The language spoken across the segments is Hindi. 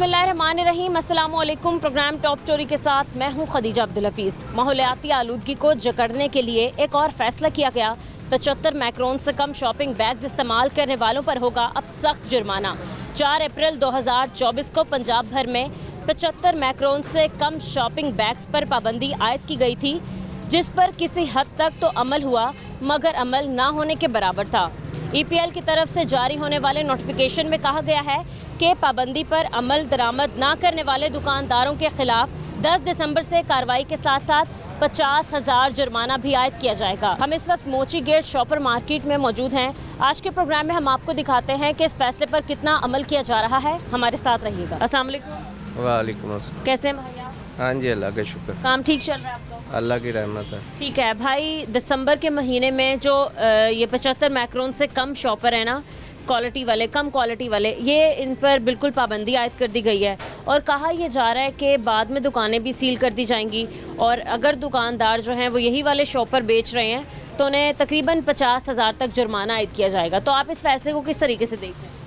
बिस्मिल्लाहिर्रहमानिर्रहीम, अस्सलाम वालेकुम। प्रोग्राम टॉप स्टोरी के साथ मैं हूं खदीजा अब्दुल हफीज़। माहौलियाती आलूदगी को जकड़ने के लिए एक और फैसला किया गया। 75 माइक्रोन से कम शॉपिंग बैग्स इस्तेमाल करने वालों पर होगा अब सख्त जुर्माना। 4 अप्रैल 2024 को पंजाब भर में 75 माइक्रोन से कम शॉपिंग बैग्स पर पाबंदी आयद की गई थी, जिस पर किसी हद तक तो अमल हुआ, मगर अमल ना होने के बराबर था। EPL की तरफ से जारी होने वाले नोटिफिकेशन में कहा गया है कि पाबंदी पर अमल दरामद ना करने वाले दुकानदारों के खिलाफ 10 दिसंबर से कार्रवाई के साथ साथ 50,000 जुर्माना भी आयद किया जाएगा। हम इस वक्त मोची गेट शॉपर मार्केट में मौजूद हैं। आज के प्रोग्राम में हम आपको दिखाते हैं कि इस फैसले पर कितना अमल किया जा रहा है। हमारे साथ रहिएगा। अस्सलाम वालेकुम। वालेकुम अस्सलाम। कैसे हैं भाई आप? हाँ जी, अल्लाह का शुक्र, काम ठीक चल रहा है आपका? अल्लाह की रहमत है। ठीक है भाई, दिसंबर के महीने में जो ये 75 माइक्रोन से कम शॉपर है ना, क्वालिटी वाले, कम क्वालिटी वाले, ये इन पर बिल्कुल पाबंदी आयद कर दी गई है और कहा यह जा रहा है कि बाद में दुकानें भी सील कर दी जाएंगी और अगर दुकानदार जो हैं वो यही वाले शॉपर बेच रहे हैं तो उन्हें तकरीबन 50,000 तक जुर्माना आयद किया जाएगा। तो आप इस फैसले को किस तरीके से देखते हैं?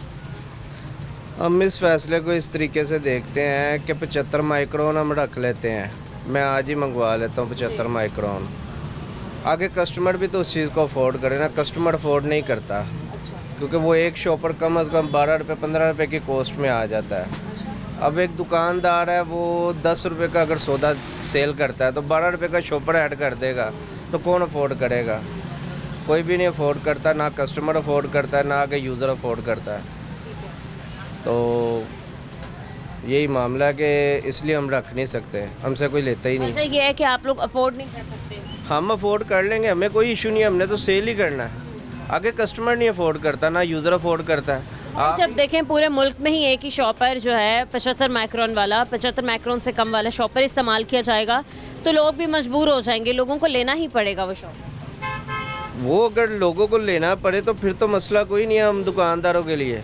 हम इस फैसले को इस तरीके से देखते हैं कि 75 माइक्रोन हम रख लेते हैं। मैं आज ही मंगवा लेता हूँ 75 माइक्रोन। आगे कस्टमर भी तो उस चीज़ को अफोर्ड करे ना। कस्टमर अफोर्ड नहीं करता क्योंकि वो एक शॉपर कम अज़ कम 12 रुपये 15 रुपये की कॉस्ट में आ जाता है। अब एक दुकानदार है, वो 10 रुपये का अगर सौदा सेल करता है तो 12 रुपये का शॉपर ऐड कर देगा, तो कौन अफोर्ड करेगा? कोई भी नहीं अफोर्ड करता, ना कस्टमर अफोर्ड करता है, ना आगे यूज़र अफोर्ड करता है। तो यही मामला है कि इसलिए हम रख नहीं सकते, हमसे कोई लेता ही नहीं। अच्छा, ये है कि आप लोग अफोर्ड नहीं कर सकते? हम अफोर्ड कर लेंगे, हमें कोई इशू नहीं है, हमने तो सेल ही करना है। आगे कस्टमर नहीं अफोर्ड करता, ना यूज़र अफोर्ड करता है। जब देखें पूरे मुल्क में ही एक ही शॉपर जो है 75 माइक्रोन वाला, 75 माइक्रोन से कम वाला शॉपर इस्तेमाल किया जाएगा तो लोग भी मजबूर हो जाएंगे, लोगों को लेना ही पड़ेगा वो शॉपर। वो अगर लोगों को लेना पड़े तो फिर तो मसला कोई नहीं है हम दुकानदारों के लिए,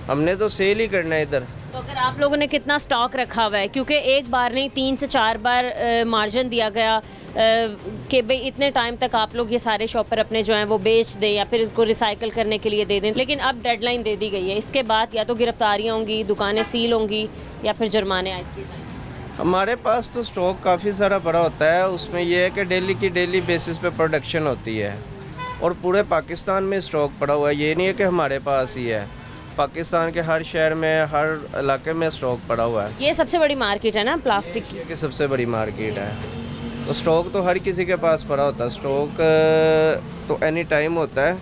हमने तो सेल ही करना है इधर। तो अगर आप लोगों ने कितना स्टॉक रखा हुआ है, क्योंकि एक बार नहीं 3 से 4 बार मार्जिन दिया गया कि भाई इतने टाइम तक आप लोग ये सारे शॉपर अपने जो हैं वो बेच दें या फिर इसको रिसाइकल करने के लिए दे दें, लेकिन अब डेडलाइन दे दी गई है। इसके बाद या तो गिरफ्तारियाँ होंगी, दुकानें सील होंगी या फिर जुर्माने आयद किए जाएंगे। हमारे पास तो स्टॉक काफ़ी सारा पड़ा होता है, उसमें यह है कि डेली की डेली बेसिस पे प्रोडक्शन होती है और पूरे पाकिस्तान में स्टॉक पड़ा हुआ है। ये नहीं है कि हमारे पास ही है, पाकिस्तान के हर शहर में, हर इलाके में स्टॉक पड़ा हुआ है। ये सबसे बड़ी मार्केट है ना प्लास्टिक की? ये सबसे बड़ी मार्केट है, तो स्टॉक तो हर किसी के पास पड़ा होता है। स्टॉक तो एनी टाइम होता है।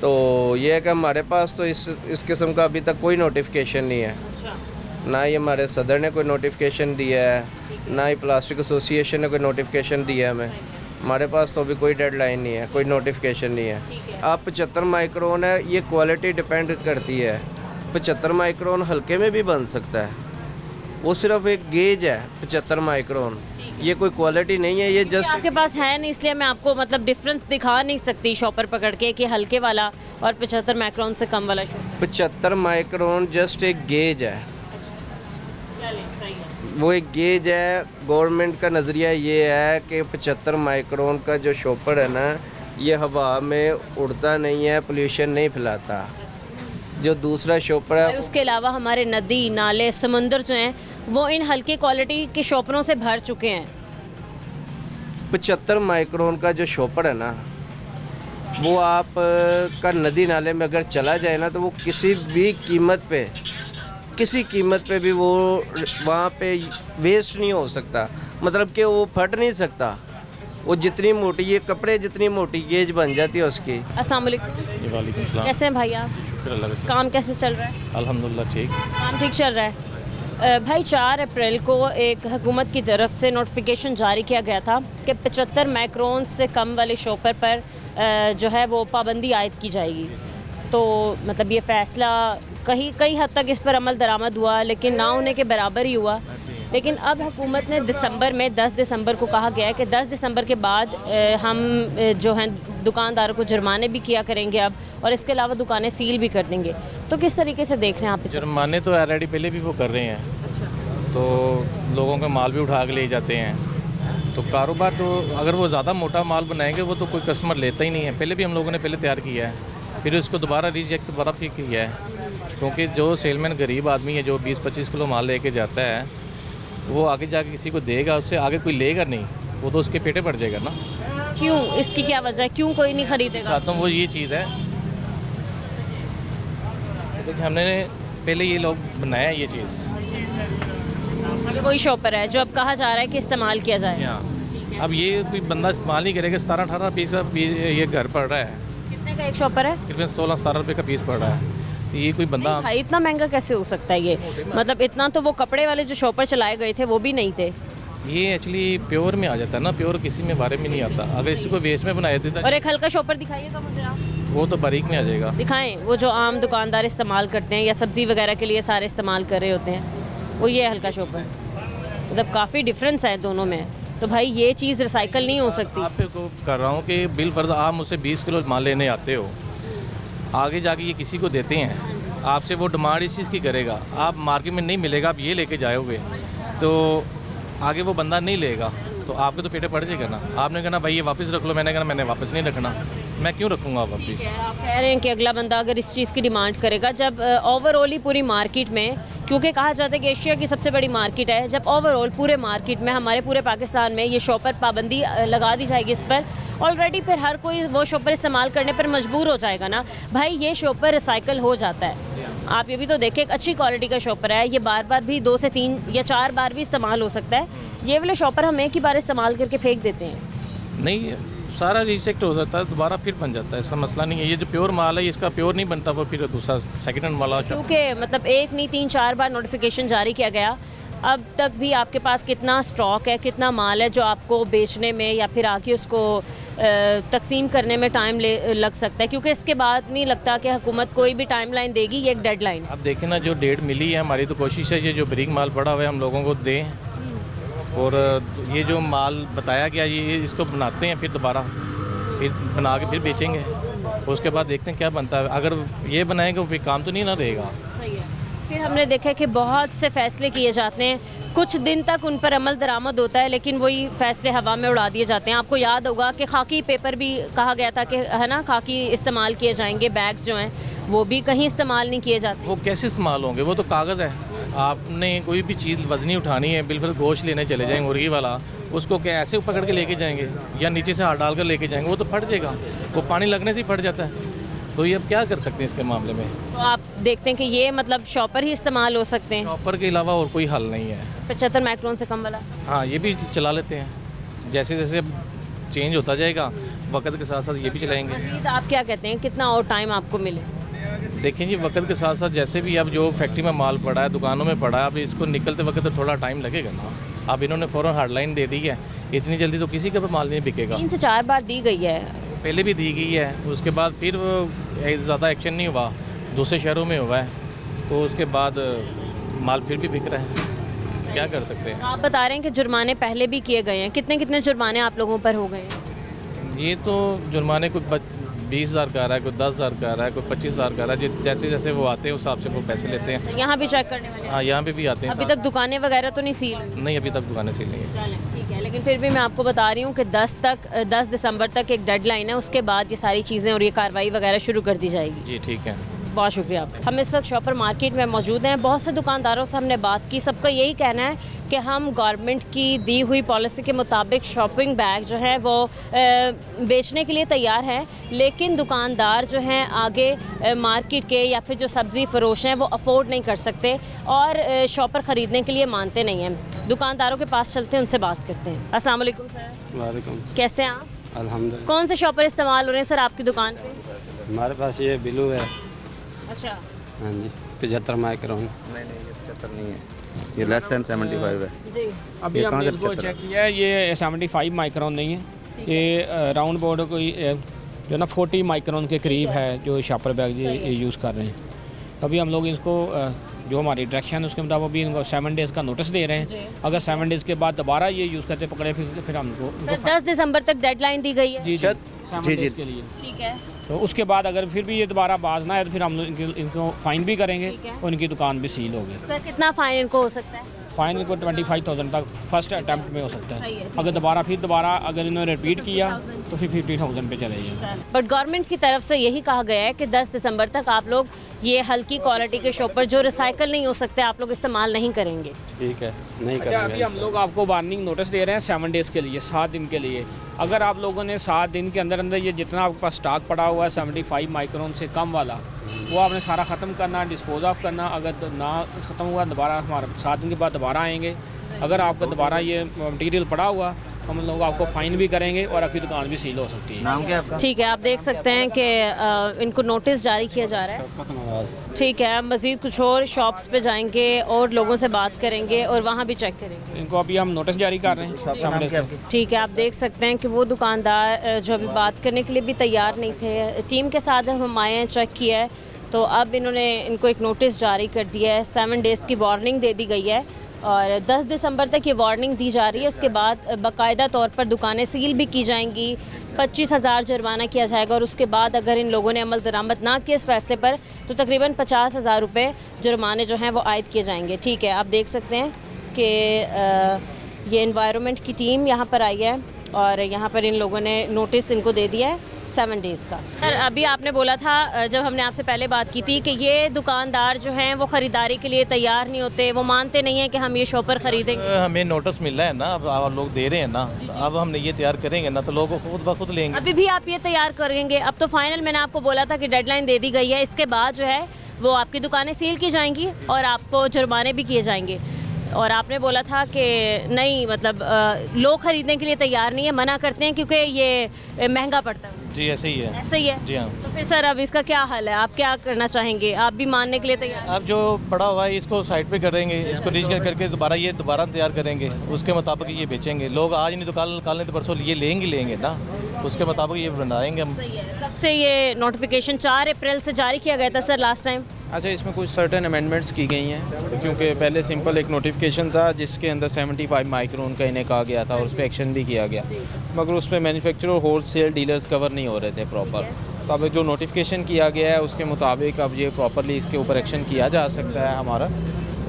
तो ये है कि हमारे पास तो इस किस्म का अभी तक कोई नोटिफिकेशन नहीं है। ना ही हमारे सदर ने कोई नोटिफिकेशन दिया है, ना ही प्लास्टिक एसोसिएशन ने कोई नोटिफिकेशन दिया है हमें। हमारे पास तो अभी कोई डेडलाइन नहीं है, कोई नोटिफिकेशन नहीं है। आप 75 माइक्रोन है, ये क्वालिटी डिपेंड करती है। 75 माइक्रोन हल्के में भी बन सकता है, वो सिर्फ एक गेज है 75 माइक्रोन, ये कोई क्वालिटी नहीं है। ये जस्ट आपके पास है नहीं, इसलिए मैं आपको मतलब डिफरेंस दिखा नहीं सकती शॉपर पकड़ के कि हल्के वाला और 75 माइक्रोन से कम वाला शॉपर। 75 माइक्रोन जस्ट एक गेज है, वो एक गेज है। गवर्नमेंट का नज़रिया ये है कि 75 माइक्रोन का जो शॉपर है ना, ये हवा में उड़ता नहीं है, पोल्यूशन नहीं फैलाता। जो दूसरा शॉपर है, उसके अलावा हमारे नदी नाले समुंदर जो हैं वो इन हल्की क्वालिटी के शॉपरों से भर चुके हैं। 75 माइक्रोन का जो शॉपर है ना, वो आप का नदी नाले में अगर चला जाए ना तो वो किसी कीमत पे भी वो वहाँ पे वेस्ट नहीं हो सकता, मतलब कि वो फट नहीं सकता। वो जितनी मोटी, ये कपड़े जितनी मोटी गेज बन जाती है उसकी। अस्सलाम वालेकुम। वालेकुम सलाम। कैसे हैं भाई आप? काम कैसे चल रहा है? अल्हम्दुलिल्लाह ठीक। काम ठीक चल रहा है। भाई 4 अप्रैल को एक हुकूमत की तरफ से नोटिफिकेशन जारी किया गया था कि 75 माइक्रोन से कम वाले शॉपर पर जो है वो पाबंदी आयद की जाएगी। तो मतलब ये फ़ैसला कई हद तक इस पर अमल दरामद हुआ, लेकिन ना होने के बराबर ही हुआ। लेकिन अब हुकूमत ने दिसंबर में 10 दिसंबर को कहा गया है कि 10 दिसंबर के बाद हम जो हैं दुकानदारों को जुर्माने भी किया करेंगे अब, और इसके अलावा दुकानें सील भी कर देंगे। तो किस तरीके से देख रहे हैं आप इसे? जुर्माने तो ऑलरेडी पहले भी वो कर रहे हैं। तो लोगों का माल भी उठा के ले जाते हैं। तो कारोबार तो अगर वो ज़्यादा मोटा माल बनाएंगे वो तो कोई कस्टमर लेता ही नहीं है। पहले भी हम लोगों ने तैयार किया है, फिर उसको दोबारा रिजेक्ट दोबारा भी किया है। क्योंकि जो सेलमैन गरीब आदमी है जो 20-25 किलो माल लेके जाता है वो आगे जाके किसी को देगा, उससे आगे कोई लेगा नहीं, वो तो उसके पेटे पड़ जाएगा ना। क्यों, इसकी क्या वजह है, क्यों कोई नहीं खरीदेगा? चाहता हूँ वो ये चीज़ है, देखिए हमने पहले ये लोग बनाया ये चीज़। ये वही शॉपर है जो अब कहा जा रहा है कि इस्तेमाल किया जाए। हाँ, अब ये कोई बंदा इस्तेमाल नहीं करेगा। 17-18 पीस का ये घर पड़ रहा है, कितने का एक शॉपर है? तकरीबन 16-17 रुपये का पीस पड़ रहा है। ये कोई बंदा भाई इतना महंगा कैसे हो सकता है ये? मतलब इतना तो वो कपड़े वाले जो शॉपर चलाए गए थे वो भी नहीं थे। ये एक्चुअली प्योर में आ जाता है ना, प्योर किसी में बारे में नहीं आता। अगर इसी को वेस्ट में बनाया देता और एक हल्का शॉपर दिखाइएगा मुझे आप। वो तो बारीक में आ जाएगा। दिखाएं, वो जो आम दुकानदार इस्तेमाल करते हैं या सब्ज़ी वगैरह के लिए सारे इस्तेमाल कर रहे होते हैं, वो ये हल्का शॉपर। मतलब काफ़ी डिफरेंस है दोनों में। तो भाई ये चीज़ रिसाइकल नहीं हो सकती। आपको कर रहा हूँ कि बिल फर्ज आप मुझसे 20 किलो माल लेने आते हो, आगे जाके ये किसी को देते हैं, आपसे वो डिमांड इस चीज़ की करेगा, आप मार्केट में नहीं मिलेगा, आप ये लेके जाओगे तो आगे वो बंदा नहीं लेगा, तो आपके तो पेटे पड़ जाएगा ना। आपने कहना भाई ये वापस रख लो, मैंने कहना मैंने वापस नहीं रखना, मैं क्यों रखूँगा वापस। आप कह रहे हैं कि अगला बंदा अगर इस चीज़ की डिमांड करेगा, जब ओवरऑल ही पूरी मार्केट में, क्योंकि कहा जाता है कि एशिया की सबसे बड़ी मार्केट है, जब ओवरऑल पूरे मार्केट में हमारे पूरे पाकिस्तान में ये शॉपर पाबंदी लगा दी जाएगी इस पर, ऑलरेडी फिर हर कोई वो शॉपर इस्तेमाल करने पर मजबूर हो जाएगा ना। भाई ये शॉपर रिसाइकल हो जाता है। आप ये भी तो देखें, एक अच्छी क्वालिटी का शॉपर है, ये बार बार भी 2 से 3 या 4 बार भी इस्तेमाल हो सकता है। ये वाले शॉपर हम एक ही बार इस्तेमाल करके फेंक देते हैं। नहीं, सारा रिजेक्ट हो जाता है, दोबारा फिर बन जाता है, ऐसा मसला नहीं है। ये जो प्योर माल है इसका प्योर नहीं बनता, वो फिर दूसरा सेकंड हैंड वाला। क्योंकि मतलब एक नहीं 3-4 बार नोटिफिकेशन जारी किया गया, अब तक भी आपके पास कितना स्टॉक है, कितना माल है जो आपको बेचने में या फिर आके उसको तकसीम करने में टाइम लग सकता है, क्योंकि इसके बाद नहीं लगता कि हुकूमत कोई भी टाइमलाइन देगी, ये एक डेडलाइन। अब देखें ना, जो डेट मिली है हमारी तो कोशिश है ये जो ब्रिक माल पड़ा हुआ है हम लोगों को दें, और ये जो माल बताया गया ये इसको बनाते हैं, फिर दोबारा फिर बना के फिर बेचेंगे, उसके बाद देखते हैं क्या बनता है। अगर ये बनाएंगे फिर काम तो नहीं ना रहेगा। सही है। फिर हमने देखा कि बहुत से फैसले किए जाते हैं, कुछ दिन तक उन पर अमल दरामद होता है, लेकिन वही फैसले हवा में उड़ा दिए जाते हैं। आपको याद होगा कि खाकी पेपर भी कहा गया था कि है ना, खाकी इस्तेमाल किए जाएंगे, बैग्स जो हैं वो भी कहीं इस्तेमाल नहीं किए जाते। वो कैसे इस्तेमाल होंगे, वो तो कागज़ है। आपने कोई भी चीज़ वज़नी उठानी है, बिल्कुल गोश्त लेने चले जाएंगे मुर्गी वाला, उसको क्या ऐसे पकड़ के लेके जाएंगे या नीचे से हाथ डाल कर लेके जाएंगे, वो तो फट जाएगा, वो पानी लगने से ही फट जाता है। तो ये अब क्या कर सकते हैं इसके मामले में? तो आप देखते हैं कि ये मतलब शॉपर ही इस्तेमाल हो सकते हैं, शॉपर के अलावा और कोई हल नहीं है। 75 माइक्रोन से कम वाला। हाँ, ये भी चला लेते हैं, जैसे जैसे चेंज होता जाएगा वक्त के साथ साथ ये भी चलाएंगे। मज़ीद आप क्या कहते हैं, कितना और टाइम आपको मिले? देखें जी, वक्त के साथ साथ जैसे भी अब जो फैक्ट्री में माल पड़ा है, दुकानों में पड़ा है, अब इसको निकलते वक्त तो थोड़ा टाइम लगेगा ना। अब इन्होंने फ़ौरन हेडलाइन दे दी है, इतनी जल्दी तो किसी का भी माल नहीं बिकेगा। 3 से 4 बार दी गई है, पहले भी दी गई है, उसके बाद फिर ज़्यादा एक्शन नहीं हुआ, दूसरे शहरों में हुआ है, तो उसके बाद माल फिर भी बिक रहा है, क्या कर सकते हैं। आप बता रहे हैं कि जुर्माने पहले भी किए गए हैं, कितने कितने जुर्माने आप लोगों पर हो गए हैं? ये तो जुर्माने कोई 20,000 का आ रहा है, कोई 10,000 का आ रहा है, कोई 25,000 का आ रहा है, जैसे जैसे वो आते हैं उस हिसाब से वो पैसे लेते हैं। यहाँ भी चेक करने वाले? हाँ, यहाँ पे भी आते हैं। अभी तक दुकानें वगैरह तो नहीं सील हुई? नहीं, अभी तक दुकानें सील नहीं है। चलें ठीक है, लेकिन फिर भी मैं आपको बता रही हूँ कि 10 दिसंबर तक एक डेडलाइन है, उसके बाद ये सारी चीज़ें और ये कार्रवाई वगैरह शुरू कर दी जाएगी। जी ठीक है, बहुत शुक्रिया आपका। हम इस वक्त शॉपर मार्केट में मौजूद हैं, बहुत से दुकानदारों से हमने बात की, सबका यही कहना है कि हम गवर्नमेंट की दी हुई पॉलिसी के मुताबिक शॉपिंग बैग जो है वो बेचने के लिए तैयार हैं, लेकिन दुकानदार जो हैं आगे मार्केट के या फिर जो सब्ज़ी फरोश हैं वो अफोर्ड नहीं कर सकते और शॉपर ख़रीदने के लिए मानते नहीं हैं। दुकानदारों के पास चलते हैं, उनसे बात करते हैं। अस्सलाम वालेकुम सर। वालेकुम। कैसे हैं आप? अल्हम्दुलिल्लाह। कौन से शॉपर इस्तेमाल हो रहे हैं सर आपकी दुकान पे? हमारे पास ये बिलू है। अच्छा, हाँ जी, 75 माइक्रोन। नहीं ये 75 नहीं है, ये लेस देन 75 है। जी। अभी ये हमने कहाँ से इसको 75 चेक किया है, ये 75 माइक्रोन नहीं है, ये राउंड बोर्ड कोई जो ना 40 माइक्रोन के करीब है जो शॉपर बैग ये यूज़ कर रहे हैं। अभी हम लोग इसको जो हमारी डायरेक्शन है उसके मुताबिक भी इनको 7 डेज़ का नोटिस दे रहे हैं। अगर 7 डेज़ के बाद दोबारा ये यूज़ करते पकड़े फिर हमको सर 10 दिसंबर तक डेडलाइन दी गई है। जी जी शायद- 7 जी, डेज़ जी। के लिए। ठीक है, तो उसके बाद अगर फिर भी ये दोबारा बाज ना है तो फिर हम लोग इनको फ़ाइन भी करेंगे ठीक है। और इनकी दुकान भी सील होगी। सर कितना फाइन इनको हो सकता है? फ़ाइन इनको 25,000 तक फर्स्ट अटैम्प्ट में हो सकता है। अगर दोबारा अगर इन्होंने रिपीट किया तो फिर 50,000 पे चले जाए। बट गवर्नमेंट की तरफ से यही कहा गया है कि 10 दिसंबर तक आप लोग ये हल्की क्वालिटी के शॉपर जो रिसाइकल नहीं हो सकते आप लोग इस्तेमाल नहीं करेंगे। ठीक है, नहीं अच्छा, अभी करेंगे। हम लोग आपको वार्निंग नोटिस दे रहे हैं 7 डेज़ के लिए, 7 दिन के लिए। अगर आप लोगों ने 7 दिन के अंदर अंदर ये जितना आपके पास स्टॉक पड़ा हुआ है 75 माइक्रोन से कम वाला, वो आपने सारा ख़त्म करना, डिस्पोज ऑफ करना। अगर ना ख़त्म हुआ दोबारा हमारे 7 दिन के बाद दोबारा आएंगे। अगर आपका दोबारा ये मटेरियल पड़ा हुआ, हम लोग आपको फ़ाइन भी करेंगे और आपकी दुकान भी सील हो सकती है। नाम क्या आपका? ठीक है, आप देख सकते हैं कि इनको नोटिस जारी किया जा रहा है। ठीक है, मज़ीद कुछ और शॉप्स पे जाएंगे और लोगों से बात करेंगे और वहाँ भी चेक करेंगे। इनको अभी हम नोटिस जारी कर रहे हैं। शॉप का नाम क्या आपकी? ठीक है, आप देख सकते हैं कि वो दुकानदार जो अभी बात करने के लिए भी तैयार नहीं थे, टीम के साथ जब हम आए हैं चेक किया है तो अब इन्होंने इनको एक नोटिस जारी कर दिया है। 7 डेज़ की वार्निंग दे दी गई है और 10 दिसंबर तक ये वार्निंग दी जा रही है। उसके बाद बाकायदा तौर पर दुकानें सील भी की जाएंगी, 25,000 जुर्माना किया जाएगा और उसके बाद अगर इन लोगों ने अमल दरामद ना किया इस फैसले पर तो तकरीबन 50,000 रुपये जुर्माने जो हैं वो आयद किए जाएंगे। ठीक है, आप देख सकते हैं कि ये एनवायरनमेंट की टीम यहाँ पर आई है और यहाँ पर इन लोगों ने नोटिस इनको दे दिया है 7 डेज़ का। सर, अभी आपने बोला था जब हमने आपसे पहले बात की थी कि ये दुकानदार जो हैं वो ख़रीदारी के लिए तैयार नहीं होते, वो मानते नहीं हैं कि हम ये शॉपर ख़रीदेंगे। हमें नोटिस मिल रहा है ना, अब आप लोग दे रहे हैं ना, अब हमने ये तैयार करेंगे ना तो लोग खुद ब खुद लेंगे। अभी भी आप ये तैयार करेंगे? अब तो फाइनल मैंने आपको बोला था कि डेडलाइन दे दी गई है, इसके बाद जो है वो आपकी दुकानें सील की जाएंगी और आपको जुर्माने भी किए जाएंगे। और आपने बोला था कि नहीं, मतलब लोग ख़रीदने के लिए तैयार नहीं है, मना करते हैं क्योंकि ये महंगा पड़ता है। जी ऐसे ही है। ऐसे ही है? जी हाँ। तो फिर सर अब इसका क्या हल है? आप क्या करना चाहेंगे? आप भी मानने के लिए तैयार? अब जो पड़ा हुआ है इसको साइड पे करेंगे, इसको रीच करके दोबारा तैयार करेंगे, उसके मुताबिक ये बेचेंगे। लोग आज नहीं तो कल नहीं तो परसों ये लेंगे ना, उसके मुताबिक ये बनाएंगे हम। कब से ये नोटिफिकेशन 4 अप्रैल से जारी किया गया था सर लास्ट टाइम? अच्छा, इसमें कुछ सर्टेन अमेंडमेंट्स की गई हैं क्योंकि पहले सिंपल एक नोटिफिकेशन था जिसके अंदर 75 माइक्रोन का इन्हें कहा गया था और उस पर एक्शन भी किया गया, मगर उस पर मैन्युफैक्चरर और होलसेल डीलर्स कवर नहीं हो रहे थे प्रॉपर। तो अब जो नोटिफिकेशन किया गया है उसके मुताबिक अब ये प्रॉपरली इसके ऊपर एक्शन किया जा सकता है हमारा।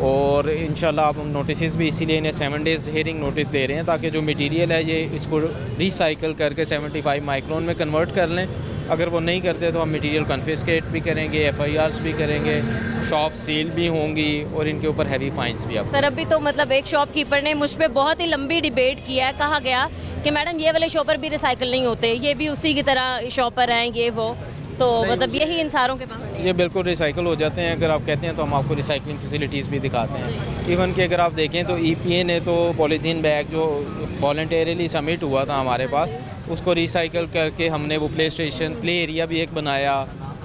और इंशाल्लाह अब हम नोटिस भी इसीलिए इन्हें 7 डेज़ हियरिंग नोटिस दे रहे हैं ताकि जो मटेरियल है ये इसको रिसाइकल करके 75 माइक्रोन में कन्वर्ट कर लें। अगर वो नहीं करते तो हम मटेरियल कन्फिस्केट भी करेंगे, FIRs भी करेंगे, शॉप सील भी होंगी और इनके ऊपर हैवी फाइन्स भी। अब सर अभी तो मतलब एक शॉपकीपर ने मुझ पे बहुत ही लंबी डिबेट किया है, कहा गया कि मैडम ये वाले शॉपर भी रिसाइकिल नहीं होते, ये भी उसी की तरह शॉपर हैं ये वो, तो मतलब यही इन सारों के पास ये बिल्कुल रिसाइकिल हो जाते हैं। अगर आप कहते हैं तो हम आपको रिसाइकलिंग फैसिलिटीज़ भी दिखाते हैं। इवन कि अगर आप देखें तो EPA ने तो पॉलीथीन बैग जो वॉलंटरीली सबमिट हुआ था हमारे पास, उसको रिसाइकिल करके हमने वो प्ले एरिया भी एक बनाया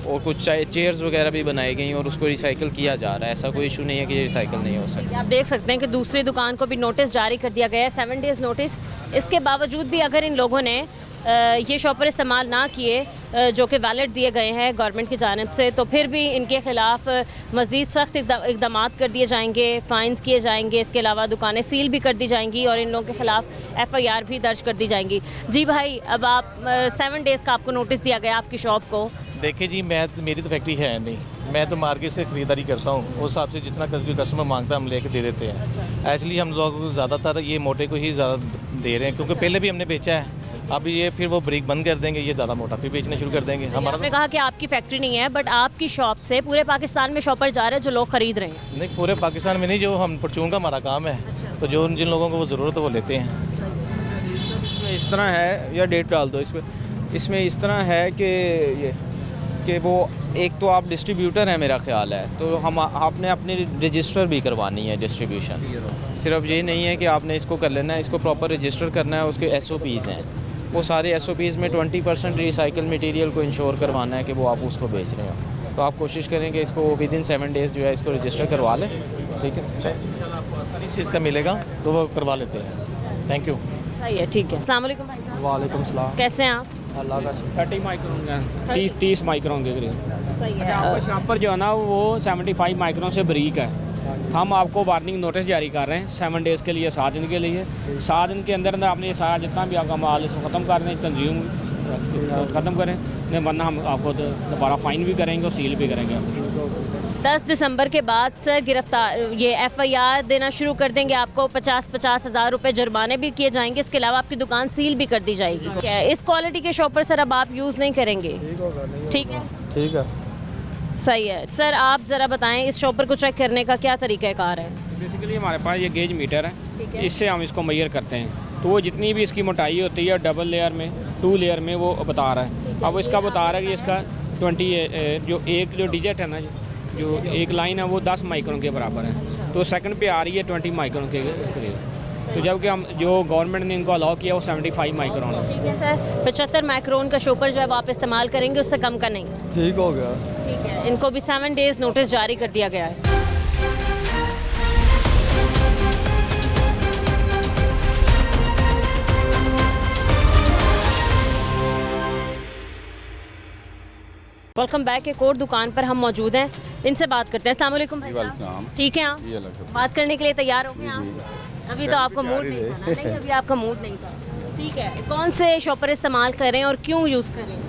और कुछ चेयर्स वगैरह भी बनाई गई और उसको रिसाइकिल किया जा रहा है। ऐसा कोई इशू नहीं है कि ये रिसाइकिल नहीं हो सकता। आप देख सकते हैं कि दूसरी दुकान को भी नोटिस जारी कर दिया गया है, 7 डेज़ नोटिस। इसके बावजूद भी अगर इन लोगों ने ये शॉपर इस्तेमाल ना किए जो कि वैलिड दिए गए हैं गवर्नमेंट की जानिब से, तो फिर भी इनके ख़िलाफ़ मज़ीद सख्त इक़दाम कर दिए जाएंगे, फ़ाइन्स किए जाएंगे। इसके अलावा दुकानें सील भी कर दी जाएंगी और इन लोगों के ख़िलाफ़ FIR भी दर्ज कर दी जाएंगी। जी भाई, अब आप 7 डेज़ का आपको नोटिस दिया गया आपकी शॉप को। देखिए जी, मेरी तो फैक्ट्री है नहीं, मैं तो मार्केट से ख़रीदारी करता हूँ, उस हिसाब से जितना कस्टमर मांगता है हम लेके दे देते हैं। एक्चुअली हम लोग ज़्यादातर ये मोटे को ही ज़्यादा दे रहे हैं क्योंकि पहले भी हमने बेचा है। अब ये फिर वो ब्रेक बंद कर देंगे, ये ज़्यादा मोटा फिर बेचना शुरू कर देंगे। हमारा आपने कहा कि आपकी फैक्ट्री नहीं है, बट आपकी शॉप से पूरे पाकिस्तान में शॉपर जा रहे हैं जो लोग ख़रीद रहे हैं? नहीं, पूरे पाकिस्तान में नहीं, जो हम परचून का हमारा काम है, तो जो जिन लोगों को वो ज़रूरत है वो लेते हैं। इसमें इस तरह है, या डेट डाल दो इसमें इस तरह है कि वो एक तो आप डिस्ट्रीब्यूटर हैं मेरा ख्याल है, तो हम आपने अपनी रजिस्टर भी करवानी है डिस्ट्रीब्यूशन। सिर्फ ये नहीं है कि आपने इसको कर लेना है, इसको प्रॉपर रजिस्टर करना है। उसके SOPs हैं, वो सारे SOPs में 20% रिसाइकल मटेरियल को इंश्योर करवाना है कि वो आप उसको बेच रहे हो। तो आप कोशिश करें कि इसको विदिन 7 डेज़ जो है इसको रजिस्टर करवा लें। ठीक है, इस चीज़ का मिलेगा तो वो करवा लेते हैं। Thank you. सही है, ठीक है। अस्सलाम वालेकुम भाई साहब। वालेकुम सलाम। कैसे हैं आप? अल्लाह का 30 माइक्रोन का 30 माइक्रोन के करीब। सही अच्छा, है। आपका शॉपर जो है ना वो 75 माइक्रोन से बरीक है। हम आपको वार्निंग नोटिस जारी कर रहे हैं 7 डेज़ के लिए, 7 दिन के लिए। 7 दिन के अंदर अंदर आपने ये सारा जितना भी आपका माल इसको ख़त्म कर दें, कंज्यूम ख़त्म करें, नहीं वरना हम आपको दोबारा फ़ाइन भी करेंगे और सील भी करेंगे। 10 दिसंबर के बाद सर गिरफ्तार ये FIR देना शुरू कर देंगे, आपको 50-50 हज़ार रुपये जुर्माने भी किए जाएंगे, इसके अलावा आपकी दुकान सील भी कर दी जाएगी। क्या है, इस क्वालिटी के शॉपर सर अब आप यूज़ नहीं करेंगे? ठीक है, ठीक है। सही है। सर आप ज़रा बताएं इस शॉपर को चेक करने का क्या तरीक़ाकार है? बेसिकली हमारे पास ये गेज मीटर है, इससे हम इसको मेजर करते हैं। तो वो जितनी भी इसकी मोटाई होती है डबल लेयर में, 2 लेयर में वो बता रहा है। अब इसका बता रहा है कि इसका 20 जो डिजिट है ना, जो एक लाइन है वो 10 माइक्रोन के बराबर है, तो सेकंड पे आ रही है 20 माइक्रोन के करीब। तो जबकि हम जो गवर्नमेंट ने इनको अलाउ किया वो 75 माइक्रोन है। ठीक है सर, 75 माइक्रोन का शॉपर जो है वो आप इस्तेमाल करेंगे, उससे कम का नहीं? ठीक हो गया। ठीक है, इनको भी 7 डेज़ नोटिस जारी कर दिया गया है। Welcome back. एक और दुकान पर हम मौजूद हैं, इनसे बात करते हैं। अस्सलाम वालेकुम भाई साहब, ठीक है आप बात करने के लिए तैयार हो गए आप? अभी तो आपका मूड नहीं था ना? नहीं, अभी आपका मूड नहीं था। ठीक है, कौन से शॉपर इस्तेमाल कर रहे हैं और क्यों यूज़ कर रहे हैं?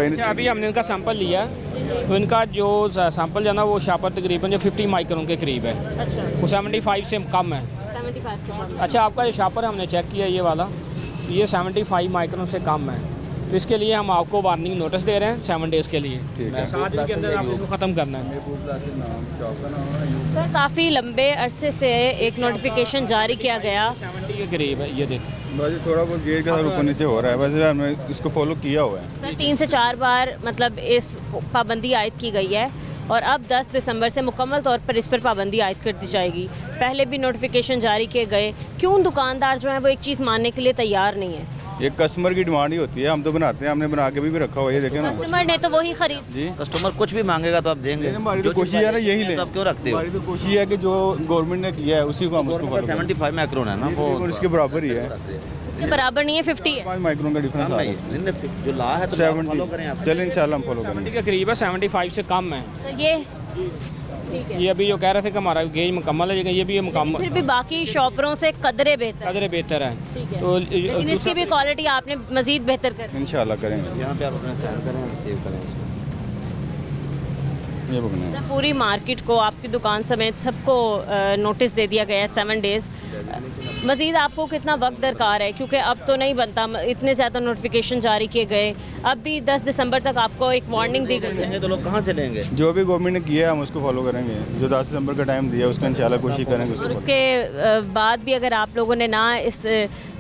अच्छा, अभी हमने इनका सैंपल लिया, तो इनका जो सैंपल जो है ना वो शॉपर तकरीबन जो 50 माइक्रोन के करीब है, अच्छा, वो 75 से कम है। 75 से कम। अच्छा, आपका जो शॉपर हमने चेक किया ये वाला, ये 75 माइक्रोन से कम है, तो इसके लिए हम आपको वार्निंग नोटिस दे रहे हैं 7 डेज़ के लिए। 7 दिन के अंदर आपको इसको ख़त्म करना है। सर काफ़ी लंबे अरसे से एक नोटिफिकेशन जारी किया गया, 70 के करीब है, ये देखें। वैसे थोड़ा बहुत गेट का ऊपर नीचे हो रहा है, वैसे हमने इसको फॉलो किया हुआ है। सर 3 से 4 बार मतलब इस पाबंदी आयद की गई है और अब 10 दिसंबर से मुकम्मल तौर पर इस पर पाबंदी आयद कर दी जाएगी। पहले भी नोटिफिकेशन जारी किए गए, क्यों दुकानदार जो है वो एक चीज़ मानने के लिए तैयार नहीं है? ये कस्टमर की डिमांड ही होती है, हम तो बनाते हैं, हमने बना के भी रखा हुआ है, ये देखें ना कस्टमर ने तो वही खरीद। जी। कस्टमर कुछ भी मांगेगा तो आप देंगे। हमारी तो कोशिश है ना यही ले, तो आप क्यों रखते हो? हमारी तो कोशिश है कि जो गवर्नमेंट ने किया है उसी को हम उसको follow करें। 75 माइक्रोन है ना वो, और इसके बराबर ही है, इसके बराबर नहीं है, 50 है। 5 माइक्रोन का डिफरेंस कम आ है रहा ये। है। जो ला है तो फॉलो करें आप। चलिए इंशाल्लाह हम फॉलो करेंगे। 70 के करीब है, 75 से कम है। तो ये ठीक है, ये अभी जो कह रहे थे कि हमारा गेज मुकम्मल है, लेकिन ये भी मुकम्मल फिर भी बाकी शॉपरों से कदरे बेहतर है। कदर बेहतर है। ठीक है, तो लेकिन इसकी भी क्वालिटी आपने मजीद बेहतर कर दी। इंशाल्लाह करेंगे। यहाँ पे आप अपना साइन करें, सेव करें इसको। ये पकड़ना है। सर, पूरी मार्केट को, आपकी दुकान समेत सबको नोटिस दे दिया गया है 7 डेज़। मज़ीद आपको कितना वक्त दरकार है, क्योंकि अब तो नहीं बनता, इतने ज़्यादा नोटिफिकेशन जारी किए गए, अब भी 10 दिसंबर तक आपको एक वार्निंग दी गई है। लेंगे तो लोग कहाँ से लेंगे? जो भी गवर्नमेंट ने किया है हम उसको फॉलो करेंगे, जो 10 दिसंबर का टाइम दिया उसका इंशाल्लाह कोशिश करेंगे और उसको। उसके बाद भी अगर आप लोगों ने ना इस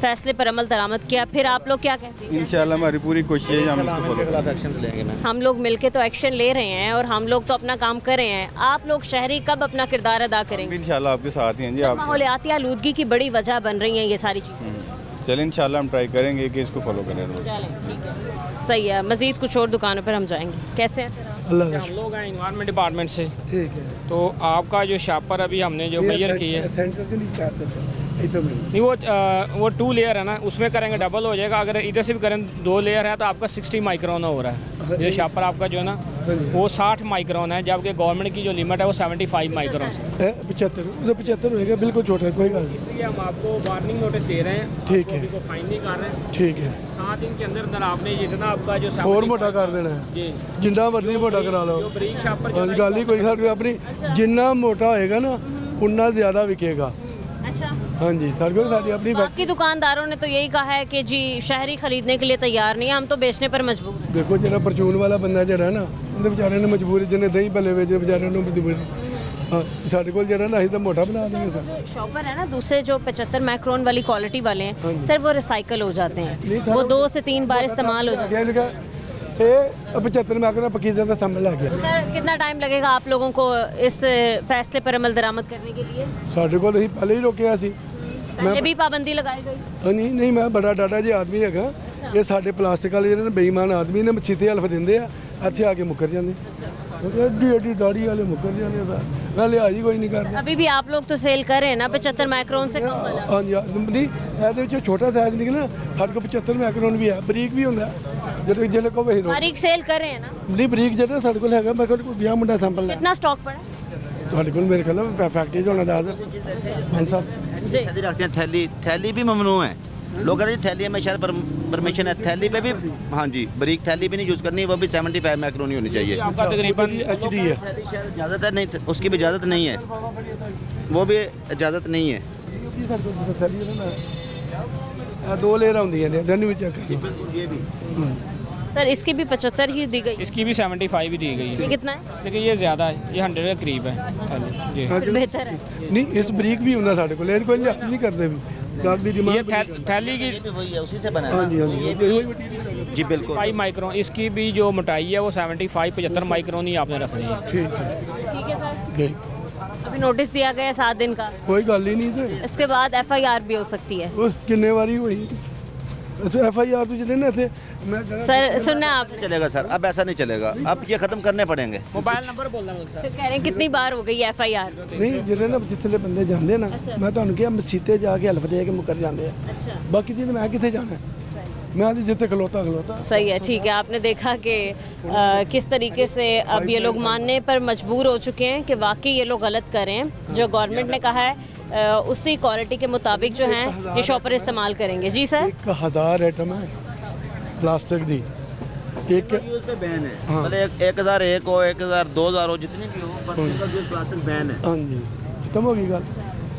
फैसले पर अमल दरामद किया, फिर आप लोग क्या कहते हैं? इंशाल्लाह हमारी पूरी कोशिश है हम इसको इनके फॉलो खिलाफ एक्शन लेंगे ना। हम लोग मिलके तो एक्शन ले रहे हैं और हम लोग तो अपना काम कर रहे हैं, आप लोग शहरी कब अपना किरदार अदा करेंगे? इंशाल्लाह आपके साथ ही हैं जी। आप माहौलियाती आलूदगी की बड़ी वजह बन रही हैं ये सारी चीज़ें। चलिए इंशाल्लाह हम ट्राई करेंगे कि इसको फॉलो करें। चलें, ठीक है, सही है। मज़ीद कुछ और दुकानों पर हम जाएंगे। कैसे हैं सर आप? हम लोग हैं इन्वायरमेंट डिपार्टमेंट से। ठीक है, तो आपका जो शॉपर अभी हमने जो मेजर की है, सेंटर के लिए नहीं वो 2 लेयर है ना, उसमें करेंगे डबल हो जाएगा। अगर इधर से भी करें 2 लेयर है तो आपका 60 माइक्रोन हो रहा है। ये शॉपर आपका जो है ना वो 60 माइक्रोन है, जबकि गवर्नमेंट की जो लिमिट है वो 75 माइक्रोन है। 75 होएगा, बिल्कुल छोटा है, कोई बात नहीं। इसलिए हम आपको वार्निंग नोटिस दे रहे हैं, ठीक है, को फाइन नहीं कर रहे हैं। ठीक है, 7 दिन के अंदर अंदर आपने जितना आपका जो और मोटा कर देना है जी, जिन्ना मर्जी मोटा करा लो। जो ब्रीक शॉपर जो गल ही कोई साढ़े अपनी जिन्ना मोटा होएगा ना उन्ना ज़्यादा विकेगा। अच्छा, हाँ जी, साढ़े को साड़ी अपनी बाकी दुकानदारों ने तो यही कहा है कि जी शहरी खरीदने के लिए तैयार नहीं है, हम तो बेचने पर मजबूर हैं। देखो जरा परचून वाला बंदा जरा ना उन्हें बेचारे ने मजबूरी, जिन्हें दही भले बेचे बेचारे ने मजबूरी। हाँ, साढ़े को जरा ना ही तो मोटा बना देंगे सर। शॉपर है ना दूसरे जो 75 माइक्रोन वाली क्वालिटी वाले हैं सर, वो रिसाइकल हो जाते हैं, वो 2 से 3 बार इस्तेमाल हो जाते हैं। 75 में आकर पकीजा का सामान लग गया। सर कितना टाइम लगेगा आप लोगों को इस फैसले पर अमल दरामद करने के लिए? साढ़े को तो पहले ही रोकिया सी। पहले भी पाबंदी लगाई गई? नहीं नहीं, मैं बड़ा डाटा जी आदमी है। ये साढ़े प्लास्टिक वाले ਜਿਹੜੇ ਬੇਈਮਾਨ ਆਦਮੀ ਨੇ ਛਿੱਤੇ ਹਲਫ ਦਿੰਦੇ ਆ, ਇੱਥੇ ਆ ਕੇ ਮੁੱਕਰ ਜਾਂਦੇ। ਐਡੀ ਐਡੀ ਦਾੜੀ ਵਾਲੇ ਮੁੱਕਰ ਜਾਂਦੇ ਸਰ, ਮੈਂ ਲਿਹਾਜ਼ ਹੀ ਕੋਈ ਨਹੀਂ ਕਰਦਾ। अभी भी आप लोग तो सेल कर रहे हैं ना 75 माइक्रोन से कम वाला? हाँ जी, नहीं ਇਹਦੇ ਵਿੱਚੋਂ ਛੋਟਾ ਸਾਈਜ਼ ਨਿਕਲਣਾ ਸਾਡੇ ਕੋਲ 75 ਮਾਈਕਰੋਨ ਵੀ ਹੈ, ਬਰੀਕ ਵੀ ਹੁੰਦਾ ਜਿਹੜੇ ਜਿਹੜੇ ਕੋ ਵਹੀ बारीक सेल कर रहे हैं ना? ਨਹੀਂ ਬਰੀਕ ਜਿਹੜਾ ਸਾਡੇ ਕੋਲ ਹੈਗਾ, ਮੈਂ ਕੋਲ 20 ਮੁੰਡਾ ਸੈਂਪਲ ਲੈ कितना स्टॉक पड़ा? ਤੁਹਾਡੇ ਕੋਲ ਮੇਰੇ ਖਿਆਲ ਨਾਲ ਫੈਕਟਰੀ 'ਚ ਹੋਣਾ 10 5 7 जी, थैली रखते हैं, थैली भी ममनू है। लोग कहते हैं थैली में शायद परमिशन है, थैली पे भी हाँ जी बारीक थैली भी नहीं यूज़ करनी, वो भी 75 मैक्रोनी होनी चाहिए। आपका तकरीबन HD है इजाज़त है नहीं, उसकी भी इजाज़त नहीं है, वो भी इजाज़त नहीं है। दो लेयर आਉਂਦੀਆਂ ਨੇ ਦੈਨ ਵੀ ਚੈੱਕ ये भी सर इसकी भी 75 ही दी गई, इसकी भी 75 ही दी गई ये है, कितना है? लेकिन ये ज़्यादा है, ये 100 के करीब है जी। फिर बेहतर है। ਨਹੀਂ ਇਸ ਬਰੀਕ ਵੀ ਹੁੰਦਾ ਸਾਡੇ ਕੋਲ ਇਹ ਕੋਈ ਨਹੀਂ ਕਰਦੇ ਵੀ ਗਾਹਕ ਦੀ ये ਡਿਮਾਂਡ थैली की ये भी वही है, उसी से बना है ਹਾਂਜੀ ना। ਹਾਂਜੀ ये ਉਹੀ भी ਮਟੀਰੀਅਲ जी बिल्कुल 5 माइक्रोन, इसकी भी जो मोटाई है वो 75 माइक्रोन ही आपने रखनी है। ਠੀਕ ਹੈ ठीक है सर, ਗਈ अभी नोटिस दिया गया है 7 दिन का, ਕੋਈ ਗੱਲ ਹੀ ਨਹੀਂ ਤੇ इसके बाद FIR भी हो सकती है। ਉਹ ਕਿੰਨੇ ਵਾਰੀ ਹੋਈ ਅੱਛਾ FIR ਤੋਂ ਜਿਹੜੇ ਨੇ ਇੱਥੇ ਮੈਂ ਕਹਿਣਾ सर सुनना आप नहीं चलेगा सर, अब ऐसा नहीं चलेगा, अब ये ख़त्म करने पड़ेंगे। मोबाइल नंबर बोलना है सर। फिर कह रहे हैं कितनी बार हो गई FIR? ਨਹੀਂ ਜਿਹੜੇ ਨਾ ਜਿੱਥੇ ਬੰਦੇ ਜਾਂਦੇ ਨਾ ਮੈਂ ਤੁਹਾਨੂੰ ਕਿਹਾ ਮਸੀਤੇ ਜਾ ਕੇ ਹਲਫ ਦੇ ਕੇ ਮੁਕਰ ਜਾਂਦੇ ਆ अच्छा ਬਾਕੀ ਦਿਨ ਮੈਂ ਕਿੱਥੇ ਜਾਣਾ मैं तो जितने खलोता सही है, ठीक है। आपने देखा कि किस तरीके से अब ये लोग मानने पर मजबूर हो चुके हैं कि वाकई ये लोग गलत कर रहे हैं। जो गवर्नमेंट ने कहा है उसी क्वालिटी के मुताबिक जो हैं ये शॉपर इस्तेमाल करेंगे। जी सर, एक 1000 आइटम है प्लास्टिक दी एक यूज़ पे बैन है, भले 1001 हो 1000 2000 हो जितनी भी हो, पर सिंगल यूज़ प्लास्टिक बैन है। हाँ जी खत्म हो गई गल।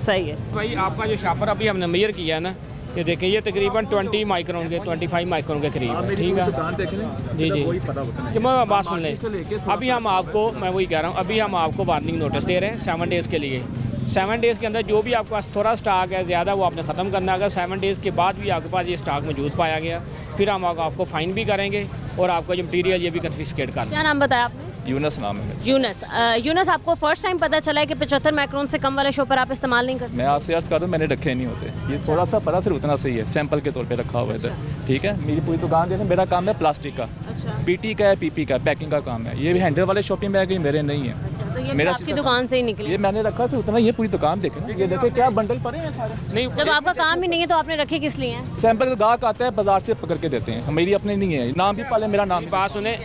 सही है भाई आपका जो शापर अभी हमने मेजर किया है ना, ये देखिए ये तकरीबन 20 माइक्रोन के 25 माइक्रोन के करीब है, ठीक है जी जी। कि मैं बात सुन लें, अभी हम आपको, मैं वही कह रहा हूँ, अभी हम आपको वार्निंग नोटिस दे रहे हैं 7 डेज़ के लिए। 7 डेज़ के अंदर जो भी आपके पास थोड़ा स्टॉक है ज़्यादा वो आपने ख़त्म करना है। अगर 7 डेज़ के बाद भी आपके पास ये स्टॉक मौजूद पाया गया फिर हम आपको फ़ाइन भी करेंगे और आपका जो मटीरियल ये भी कन्फिस्केट कर क्या नाम बताया आपने? यूनस नाम है मेरा। यूनस आपको फर्स्ट टाइम पता चला है कि 75 माइक्रोन से कम वाले शॉपर आप इस्तेमाल नहीं कर सकते? मैं आपसे अर्ज़ कर दूँ, मैंने रखे नहीं होते, ये थोड़ा सा पता सिर्फ उतना सही है, सैंपल के तौर पे रखा हुआ है इधर, ठीक है। मेरी पूरी दुकान जो है मेरा काम है प्लास्टिक का, अच्छा पीटी का है, पीपी का, पैकिंग का काम है। ये भी हैंडल वाले शॉपिंग बैग मेरे नहीं है, तो ये मेरा आपकी दुकान से ही निकले? ये मैंने रखा था उतना, ये पूरी दुकान देखें, ये देखें क्या बंडल पड़े हैं सारे। नहीं, जब आपका काम ही नहीं है तो आपने रखे किस लिए हैं? सैंपल का गाहक आता है बाजार से पकड़ के देते हैं, मेरी अपने नहीं है। नाम भी पहले मेरा नाम बात सुने,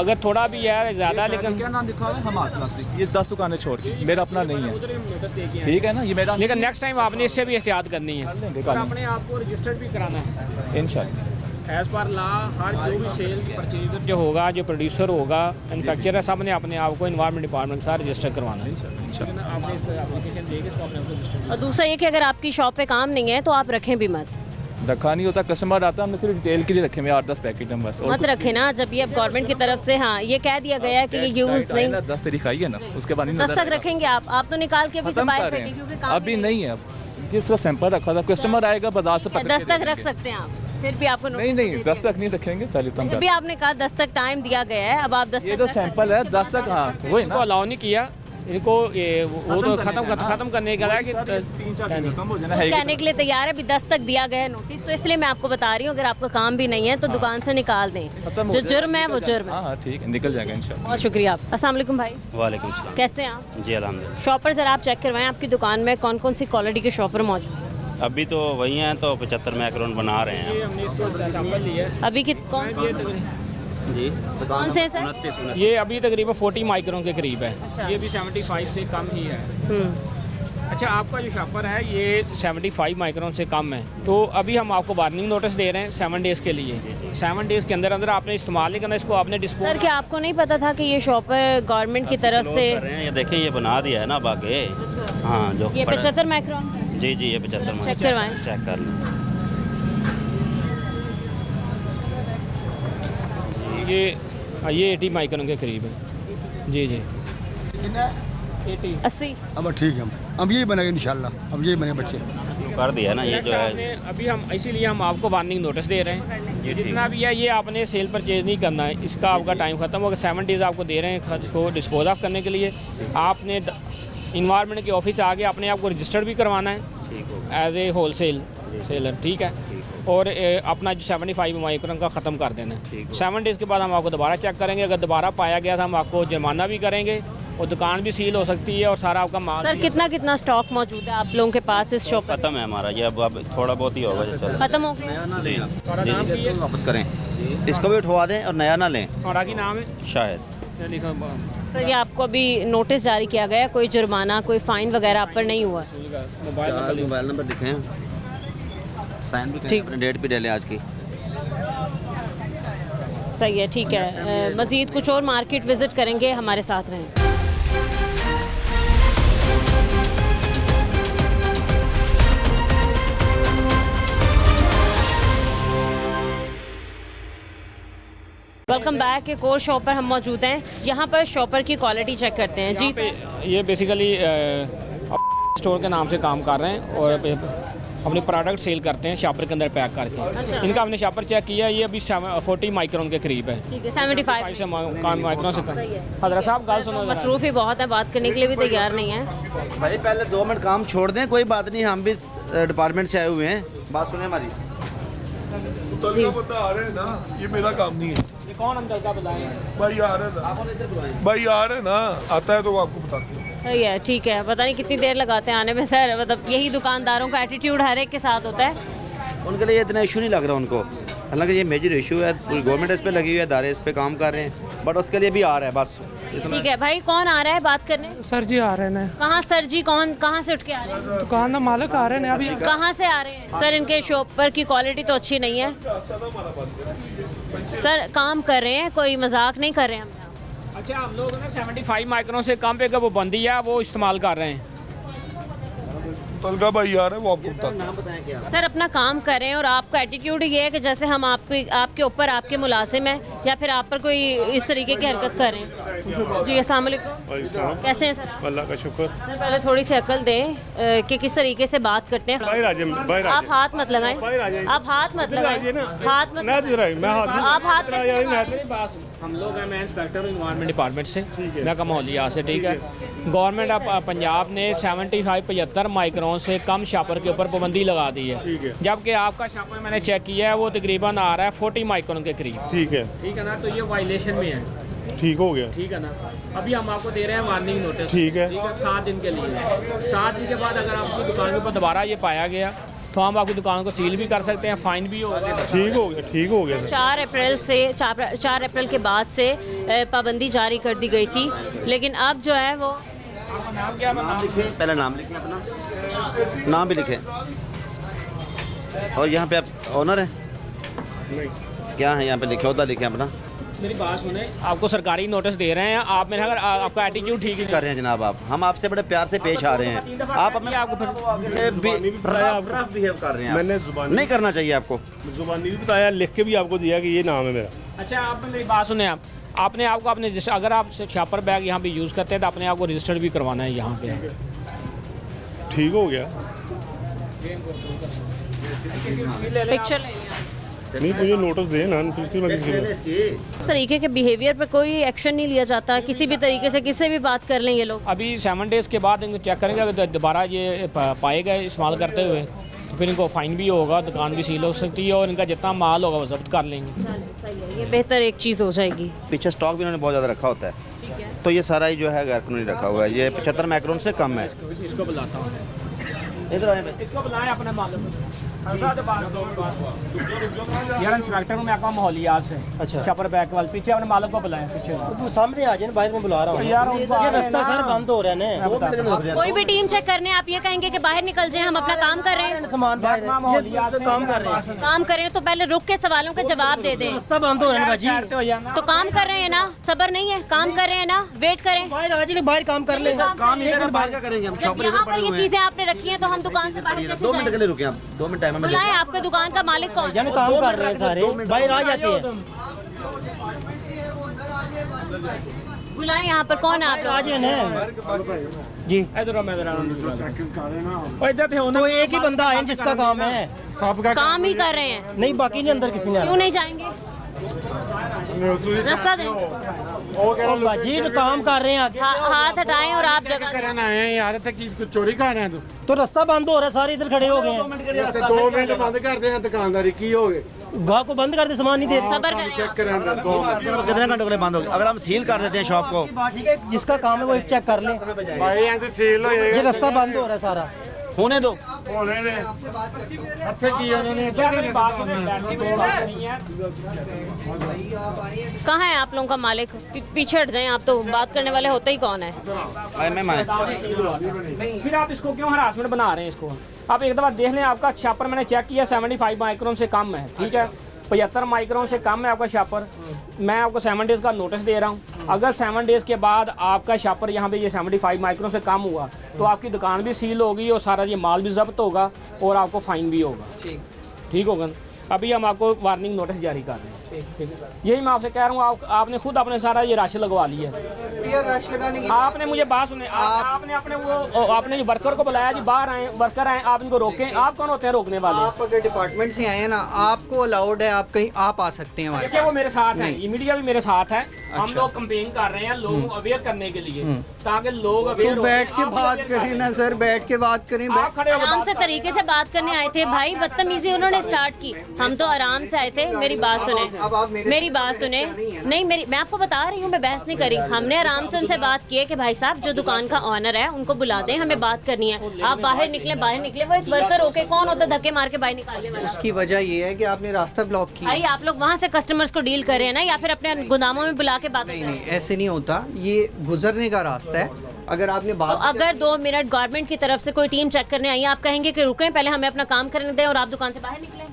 अगर थोड़ा भी है ज़्यादा, लेकिन क्या नाम दिखा हुआ है हमारा प्लास्टिक, ये 10 दुकानें छोड़ के मेरा अपना नहीं है, ठीक है ना। ये मेरा लेकिन नेक्स्ट टाइम आपने इससे भी एहतियात करनी है, लेंगे और अपने आप को रजिस्टर्ड भी कराना है इंशाल्लाह। As per law. हर जो भी सेल परचेजर जो होगा, जो प्रोड्यूसर होगा, मैन्युफैक्चरर, सब ने अपने आप को इन्वायरमेंट डिपार्टमेंट के साथ रजिस्टर करवाना है। आपने इस पर एप्लीकेशन देगी तो आपने आपको रजिस्टर। और दूसरा ये कि अगर आपकी शॉप पे काम नहीं है तो आप रखें भी मत, रखा नहीं होता, कस्टमर आता है, हमने सिर्फ डिटेल के लिए रखे हुए 8-10 पैकेट हम बस, और मत रखें ना। जब ये अब गवर्नमेंट की तरफ से हाँ ये कह दिया गया है कि ये यूज़ नहीं, 10 तारीख आई है ना, उसके बाद नहीं 10 नजर तक आएगा। रखेंगे आप तो निकाल के अभी से खत्म बाहर कर रहे फेंकें क्योंकि हैं, काम अभी नहीं है। अब किसका सैंपल रखा था, कस्टमर आएगा बाजार से पकड़ 10 के तक रख सकते हैं आप, फिर भी आपको नहीं notice नहीं दे 10 दिया। तक नहीं रखेंगे, पहले तुम जब भी आपने कहा 10 तक टाइम दिया गया है, अब आप 10 ये तक जो रख सकते सैंपल हैं, है उसके 10 बाद तक, हाँ वही इनको ना, अलाउ नहीं किया, इनको ये वो तो ख़त्म करने का है कि 3-4 दिन खत्म हो जाना वो है। कहने के लिए तैयार है, अभी 10 तक दिया गया है नोटिस, तो इसलिए मैं आपको बता रही हूँ अगर आपका काम भी नहीं है तो दुकान से निकाल दें, खत्म हो जो जाएगा, जुर्म है वो निकल जुर्म जाएगा। है। हाँ ठीक है, निकल जाएगा इंशाल्लाह। बहुत शुक्रिया आप। अस्सलाम वालेकुम भाई, वालेकुम सलाम। कैसे हैं आप? जी अल्हम्दुलिल्लाह। शॉपर ज़रा आप चेक करवाएं आपकी दुकान में कौन कौन सी क्वालिटी के शॉपर मौजूद हैं। अभी तो वही हैं, तो 75 माइक्रोन बना रहे हैं। हमने इससे सैंपल लिया है। अभी कि कौन जी कौन से हैं सर? 29 ये अभी तकरीबन 40 माइक्रोन के करीब है, ये भी 75 से कम ही है। अच्छा, आपका जो शॉपर है ये 75 माइक्रोन से कम है, तो अभी हम आपको वार्निंग नोटिस दे रहे हैं 7 डेज़ के लिए। 7 डेज़ के अंदर आपने इस्तेमाल नहीं करना, इसको आपने डिस्पोज। सर क्या आपको नहीं पता था कि ये शॉपर गवर्नमेंट की तरफ से कर रहे हैं, ये देखें ये बना दिया है ना बाकी। हाँ जो ये पड़ा- 75 माइक्रोन जी जी ये 75 चेक करवाएं। चेक कर लो। ये 80 माइक्रोन के करीब है। जी जी 80। 80 अब ठीक है अब यही बनेगा इंशाल्लाह, अब यही बने बच्चे कर दिया ना ये जो है। आपने अभी हम इसीलिए हम आपको वार्निंग नोटिस दे रहे हैं, ये जितना भी है ये आपने सेल परचेज नहीं करना है, इसका आपका टाइम ख़त्म होगा। 7 डेज़ आपको दे रहे हैं इसको डिस्पोज ऑफ करने के लिए। आपने इन्वायरमेंट के ऑफिस आगे अपने आप को रजिस्टर्ड भी करवाना है एज ए होल सेलर, ठीक है। और अपना जो 75 माइक्रोन का ख़त्म कर देना है। 7 डेज़ के बाद हम आपको दोबारा चेक करेंगे, अगर दोबारा पाया गया था हम आपको जुर्माना भी करेंगे और दुकान भी सील हो सकती है और सारा आपका माल सर भी- कितना कितना स्टॉक मौजूद है आप लोगों के पास इस शॉप पर? ख़त्म है हमारा ये, अब थोड़ा बहुत ही होगा जो चल। खत्म हो गया? इसको वापस करें, इसको भी उठवा दें और नया ना लें। और आगे नाम है शायद लिखा सर ये आपको अभी नोटिस जारी किया गया है, कोई जुर्माना कोई फ़ाइन वगैरह आप पर नहीं हुआ? मोबाइल मोबाइल नंबर दिखें। साइन भी करें, ठीक। अपने डेट भी डालें आज की। सही है, ठीक है। मज़ीद कुछ और मार्केट विजिट करेंगे, हमारे साथ रहें। Welcome back. एक और शॉप पर हम मौजूद हैं। यहाँ पर शॉपर की क्वालिटी चेक करते हैं। जी सर। ये बेसिकली स्टोर के नाम से काम कर रहे हैं और अपने प्रोडक्ट सेल करते हैं शॉपर के अंदर पैक करके। इनका हमने शॉपर चेक किया, ये अभी 40 माइक्रोन के करीब है। ठीक है, 75 से माइक्रोन से कम। हजरत साहब गल सुनो, मसरूफ़ ही बहुत है, बात करने के लिए भी तैयार नहीं है। भाई पहले 2 मिनट काम छोड़ दें, कोई बात नहीं, हम भी डिपार्टमेंट से आए हुए हैं, बात सुने हमारी। जी आ रहे हैं ना, ये मेरा काम नहीं है। ये कौन हम का बताएं? भाई आ रहे हैं ना, भाई आ रहे हैं ना, आता है तो वो आपको बताते हैं। सही है, ठीक है। पता नहीं कितनी देर लगाते हैं आने में सर, मतलब यही दुकानदारों का एटीट्यूड हर एक के साथ होता है। उनके लिए इतना इशू नहीं लग रहा उनको, हालांकि ये मेजर इशू है, पूरी गवर्नमेंट इस पे लगी हुई है, इदारे इस पे काम कर रहे हैं, बट उसके लिए भी आ रहा है बस इतना। ठीक है भाई, कौन आ रहा है बात करने? सर जी आ रहे हैं। कहाँ सर जी? कौन कहाँ से उठ के आ रहे हैं? दुकान का मालिक आ रहे हैं अभी। कहाँ से आ रहे हैं सर? इनके शॉप पर की क्वालिटी तो अच्छी नहीं है सर। काम कर रहे हैं, कोई मजाक नहीं कर रहे हैं हम। अच्छा, हम लोग ना 75 माइक्रोन से कम पे का वो बंदी है, वो इस्तेमाल कर रहे हैं। तलगा भाई आ रहे हैं, वो आपको बताते हैं। नाम बताएं क्या? सर अपना काम कर रहे हैं और आपका एटीट्यूड ये है कि जैसे हम आपके ऊपर आपके मुलाजिम हैं या फिर आप पर कोई इस तरीके की हरकत कर रहे हैं। जी अस्सलाम वालेकुम, कैसे हैं सर? अल्लाह का शुक्र। सर पहले थोड़ी सी अकल दें कि किस तरीके से बात करते हैं। आप हाथ मत लगाएं, आप हाथ मत लगाएं, हाथ मत, आप हाथ मत। हम लोग हैं, मैं इंस्पेक्टर हूँ इन्वायरमेंट डिपार्टमेंट से, मैं का माहौलियात से। ठीक है, गवर्नमेंट ऑफ पंजाब ने 75 माइक्रोन से कम शॉपर के ऊपर पाबंदी लगा दी है, जबकि आपका शॉपर मैंने चेक किया है वो तकरीबन आ रहा है 40 माइक्रोन के करीब। ठीक है ना, तो ये वायलेशन में है। ठीक हो गया। ठीक है ना, अभी हम आपको दे रहे हैं वार्निंग नोटिस। ठीक है। 7 दिन के लिए। 7 दिन के बाद अगर आपकी दुकान के ऊपर दोबारा ये पाया गया तो हम आपकी दुकान को सील भी कर सकते हैं, फाइन भी होगा। ठीक हो गया, ठीक हो गया। 4 अप्रैल के बाद से पाबंदी जारी कर दी गई थी, लेकिन अब जो है वो नाम क्या? नाम लिखें, पहले नाम लिखें अपना, नाम भी लिखें। और यहाँ पे आप ऑनर हैं? नहीं। क्या है यहाँ पे लिखे, होता लिखें अपना। मेरी बात सुने, आपको सरकारी नोटिस दे रहे हैं, आप मेरे अगर आपका एटीट्यूड ठीक नहीं कर रहे हैं जनाब, आप हम आपसे बड़े प्यार से पेश आ रहे हैं, आप अपने रफ बिहेव कर रहे हैं। मैंने नहीं करना चाहिए आपको, जुबानी भी बताया, लिख के भी आपको दिया कि ये नाम है मेरा। अच्छा, आप मेरी बात सुने, आपने आपको अपने अगर आप शॉपर बैग यहाँ पे यूज़ करते हैं तो अपने आप को रजिस्टर्ड भी करवाना है यहाँ पे। ठीक हो गया। पिक्चर नहीं, मुझे नोटिस दे ना, इस तरीके के बिहेवियर पर कोई एक्शन नहीं लिया जाता किसी भी तरीके से, किसी भी बात कर लें ये लोग। अभी 7 डेज़ के बाद इनको चेक करेंगे, अगर दोबारा ये पाए गए इस्तेमाल करते हुए तो फिर इनको फ़ाइन भी होगा, दुकान भी सील हो सकती है और इनका जितना माल होगा वो जब्त कर लेंगे। सही है, ये बेहतर एक चीज़ हो जाएगी। पीछे स्टॉक भी उन्होंने बहुत ज़्यादा रखा होता है, तो ये सारा ही जो है गैर कानूनी रखा हुआ है। ये 75 माइक्रोन से कम है। इसको बुलाता हूँ, इधर आए, इसको बुलाएं अपने मालूम। यार इंस्पेक्टर हूँ मैं आपका माहौलियात से। अच्छा, शॉपर बैग के वाले पीछे अपने मालिक को बुलाएं, पीछे वो सामने आ जाए, बाहर में बुला रहा हूँ यार। ये रास्ता सर बंद हो रहा है ना। कोई भी टीम चेक करने आप ये कहेंगे कि बाहर निकल जाएं, हम अपना काम कर रहे हैं, सामान बाहर काम कर रहे हैं, काम कर रहे हैं, तो पहले रुक के सवालों का जवाब दे दें। रास्ता बंद हो रहा है बाजी, तो काम कर रहे हैं ना, सब्र नहीं है, काम कर रहे हैं ना, वेट करें। बाहर आ जाए, बाहर काम कर ले। काम इधर बाहर क्या करेंगे हम? जब यहाँ पर ये चीजें आपने रखी हैं तो हम दुकान से बाहर कैसे 2 मिनट के जाएं? लिए रुके आप, 2 मिनट टाइम में बुलाएं, आपके दुकान का मालिक कौन? जाने काम कर रहे हैं सारे, बाहर आ जाते हैं। बुलाएं, यहाँ पर कौन आप आ जाए ना जी। इधर तो एक ही बंदा है जिसका काम है, काम ही कर रहे हैं, नहीं बाकी नहीं अंदर किसी ने। क्यों नहीं जाएंगे? रास्ता दें। बाजी काम कर रहे हैं आगे। हाथ हटाएं और आप जगह यार चोरी कर रहे हैं तो रास्ता बंद हो रहा है, सारे इधर खड़े हो गए हैं। 2 मिनट बंद कर दे, दुकानदारी की हो गए, गाह को बंद कर दे, सामान नहीं दे। सबर करें। कितने घंटों के लिए बंद होगी? अगर हम सील कर देते हैं शॉप को, ठीक है, जिसका काम है वो चेक कर ले। भाई यहाँ से सेल हो ये रास्ता बंद हो रहा है सारा। होने दो। कहाँ है आप लोगों का मालिक? पीछे हट जाएं आप, तो बात करने वाले होते ही कौन है? फिर आप इसको क्यों हरासमेंट बना रहे हैं इसको? आप एक दफ़ा देख लें, आपका छापर मैंने चेक किया 75 माइक्रोन से कम है, ठीक है, 75 माइक्रोन से कम है आपका शापर। मैं आपको 7 डेज़ का नोटिस दे रहा हूँ। अगर 7 डेज़ के बाद आपका शापर यहाँ पे ये 75 माइक्रोन से कम हुआ तो आपकी दुकान भी सील होगी और सारा ये माल भी जब्त होगा और आपको फ़ाइन भी होगा। ठीक होगा ना? अभी हम आपको वार्निंग नोटिस जारी कर रहे हैं। ठीक है, यही मैं आपसे कह रहा हूँ। आपने खुद अपने सारा ये रश लगवा लिया है। रश लगाने की आपने मुझे बात सुने, आपने अपने वो आपने जो वर्कर को बुलाया जी, बाहर आए वर्कर आए, आप इनको रोकें। आप कौन होते हैं रोकने वाले? आप अगर डिपार्टमेंट से आए हैं ना, आपको अलाउड है, आप कहीं आप आ सकते हैं हमारे देखिए, वो मेरे साथ है, ये मीडिया भी मेरे साथ है। हम लोग कंपेन कर रहे हैं लोगों को अवेयर करने के लिए, ताकि लोग अवेयर हो। बैठ के बात करें ना सर, बैठ के बात करें। आप खड़े होकर आराम से तरीके से बात करने आए थे भाई, बदतमीजी उन्होंने स्टार्ट की। हम तो आराम से आए थे। मेरी बात सुने, मेरी बात सुने। नहीं, मैं आपको बता रही हूँ, मैं बहस नहीं करी। हमने आराम से उनसे बात की है कि भाई साहब, जो दुकान का ऑनर है उनको बुला दें, हमें बात करनी है। आप बाहर निकले। वो एक वर्कर होके कौन होता है धक्के मार के बाहर निकालने वाला? उसकी वजह ये है कि आपने रास्ता ब्लॉक किया। भाई आप लोग वहाँ से कस्टमर्स को डील कर रहे हैं ना, या फिर अपने गोदामों में बुला के बात? नहीं, ऐसे नहीं होता। ये गुजरने का रास्ता है। अगर आपने बात तो अगर 2 मिनट गवर्नमेंट की तरफ से कोई टीम चेक करने आई है, आप कहेंगे कि रुकें, पहले हमें अपना काम करने दें और आप दुकान से बाहर निकलें?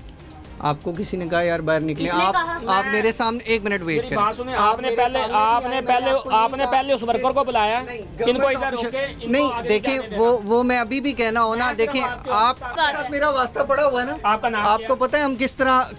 आपको किसी ने कहा यार बाहर निकले? किसने कहा? आप मेरे सामने 1 मिनट वेट मेरी बात सुने। आपने पहले उस वर्कर को बुलाया, इनको इधर रोके। नहीं, देखिए वो मैं अभी भी कहना हो ना। देखिए, आप मेरा वास्ता पड़ा हुआ है ना। आपका नाम आपको पता है हम किस तरह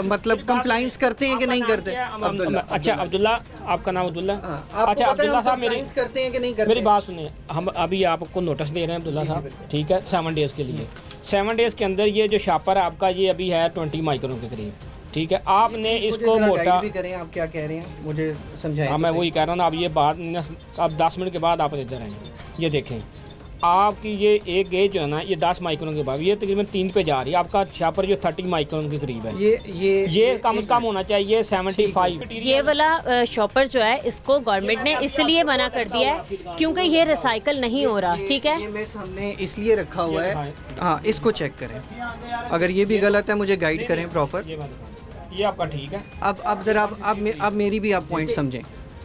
मतलब कंप्लाइंस करते हैं कि नहीं करते? अच्छा, अब्दुल्ला, आपका नाम अब्दुल्ला? अच्छा, अब्दुल्ला साहब, मेरी करते हैं कि नहीं करते? मेरी बात सुनिए। हम अभी आपको नोटिस दे रहे हैं अब्दुल्ला साहब, ठीक है, 7 डेज़ के लिए। 7 डेज़ के अंदर ये जो शापर है आपका, ये अभी है 20 माइक्रोन के करीब, ठीक है। आपने इसको मोटा भी करें। आप क्या कह रहे हैं मुझे समझाएं। हाँ, मैं वही कह रहा हूँ ना। अब ये बात अब 10 मिनट के बाद आप इधर आएंगे। ये देखें, आपकी ये एक गेज जो है ना, ये 10 माइक्रोन के बाद ये तकरीबन 3 पे जा रही है। आपका शापर जो 30 माइक्रोन के करीब है, ये कम से कम होना चाहिए 75। ये वाला शॉपर जो है, इसको गवर्नमेंट ने इसलिए मना कर दिया है क्योंकि ये रिसाइकल नहीं हो रहा। ठीक है, ये मैं सामने इसलिए रखा हुआ है। हाँ, इसको चेक करें। अगर ये भी गलत है मुझे गाइड करें प्रॉपर। ये आपका ठीक है। अब जरा अब मेरी भी आप पॉइंट समझें।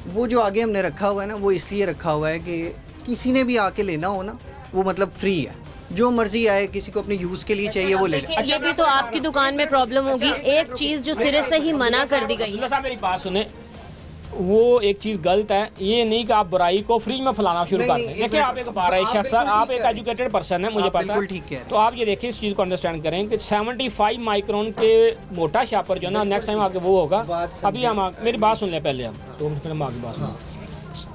वो जो आगे हमने रखा हुआ है ना, वो इसलिए रखा हुआ है कि किसी ने भी आके लेना हो ना, वो मतलब फ्री है। जो मर्जी आए, किसी को अपने यूज़ के लिए चाहिए वो ले ले। ये भी तो आपकी दुकान में प्रॉब्लम होगी। एक चीज़ जो सिरे से ही मना कर दी गई। साहब, मेरी बात सुने, वो एक चीज़ गलत है। ये नहीं कि आप बुराई को फ्री में फैलाना शुरू कर दें। देखिए, आप एक बारह शख्स, आप एक एजुकेटेड पर्सन है, मुझे पता है। तो आप ये देखिए, इस चीज़ को अंडरस्टैंड करें कि 75 माइक्रोन के मोटा शापर जो है ना, नेक्स्ट टाइम आके वो होगा। अभी हम मेरी बात सुन लें पहले, हम आगे बात सुन।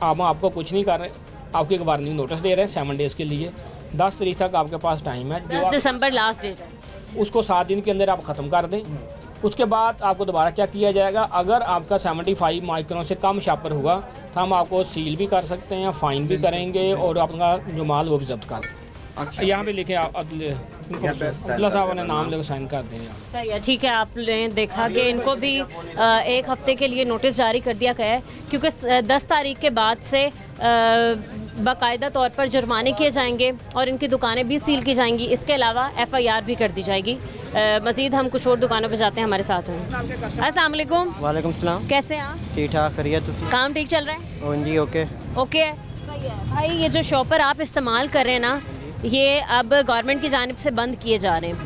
हम आपको कुछ नहीं कर रहे, आपको एक वार्निंग नोटिस दे रहे हैं 7 डेज़ के लिए। 10 तारीख तक आपके पास टाइम है। 10 दिसंबर लास्ट डेट है। उसको 7 दिन के अंदर आप ख़त्म कर दें। उसके बाद आपको दोबारा चेक किया जाएगा। अगर आपका 75 माइक्रोन से कम शापर हुआ तो हम आपको सील भी कर सकते हैं, फ़ाइन भी करेंगे और आपका जो माल वो भी जब्त कर दें। अच्छा, यहाँ पे लिखे आप अब्दुल्ला साहब ने नाम लेकर साइन कर दें। सही है, ठीक है। आपने देखा कि इनको भी 1 हफ्ते के लिए नोटिस जारी कर दिया गया है, क्योंकि 10 तारीख के बाद से बाकायदा तौर पर जुर्माने किए जाएंगे और इनकी दुकानें भी सील की जाएंगी। इसके अलावा FIR भी कर दी जाएगी। मज़ीद हम कुछ और दुकानों पर जाते हैं, हमारे साथ हैं। अस्सलाम वालेकुम। वालेकुम सलाम। कैसे हैं आप? ठीक ठाक, खैरियत? काम ठीक चल रहा है? जी, ओके ओके है भाई। ये जो शॉपर आप इस्तेमाल कर रहे हैं ना, ये अब गवर्नमेंट की जानिब से बंद किए जा रहे हैं।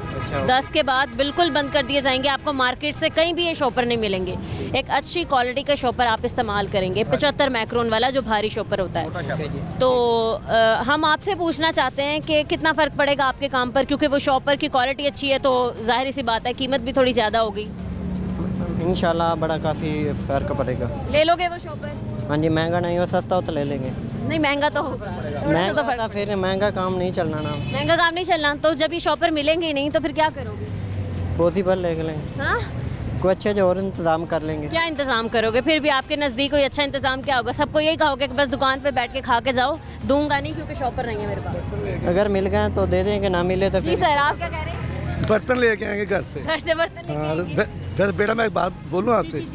10 के बाद बिल्कुल बंद कर दिए जाएंगे। आपको मार्केट से कहीं भी ये शॉपर नहीं मिलेंगे। एक अच्छी क्वालिटी का शॉपर आप इस्तेमाल करेंगे, 75 माइक्रोन वाला जो भारी शॉपर होता है। तो हम आपसे पूछना चाहते हैं कि कितना फ़र्क पड़ेगा आपके काम पर, क्योंकि वो शॉपर की क्वालिटी अच्छी है तो जाहिर सी बात है कीमत भी थोड़ी ज़्यादा होगी। इंशाल्लाह बड़ा काफ़ी फ़र्क पड़ेगा। ले लोगे वो शॉपर? हाँ जी, महंगा नहीं हो, सस्ता हो तो ले लेंगे। नहीं, महंगा तो होगा। महंगा तो फिर महंगा काम नहीं चलना ना। महंगा काम नहीं चलना, तो जब ये शॉपर मिलेंगे ही नहीं तो फिर क्या करोगे? पॉसिबल ले लेंगे। हाँ, कोई अच्छे जो और इंतज़ाम कर लेंगे। क्या इंतज़ाम करोगे? फिर भी आपके नज़दीक कोई अच्छा इंतज़ाम क्या होगा? सबको यही कहोगे कि बस दुकान पे बैठ के खा के जाओ, दूंगा नहीं क्योंकि शॉपर नहीं है मेरे पास। अगर मिल गए तो दे देंगे, ना मिले तो जी फिर। सर, आप क्या कह रहे हैं? बर्तन लेके आएंगे घर से। घर से बर्तन लेके फिर बेटा मैं एक बात बोलूँ आपसे,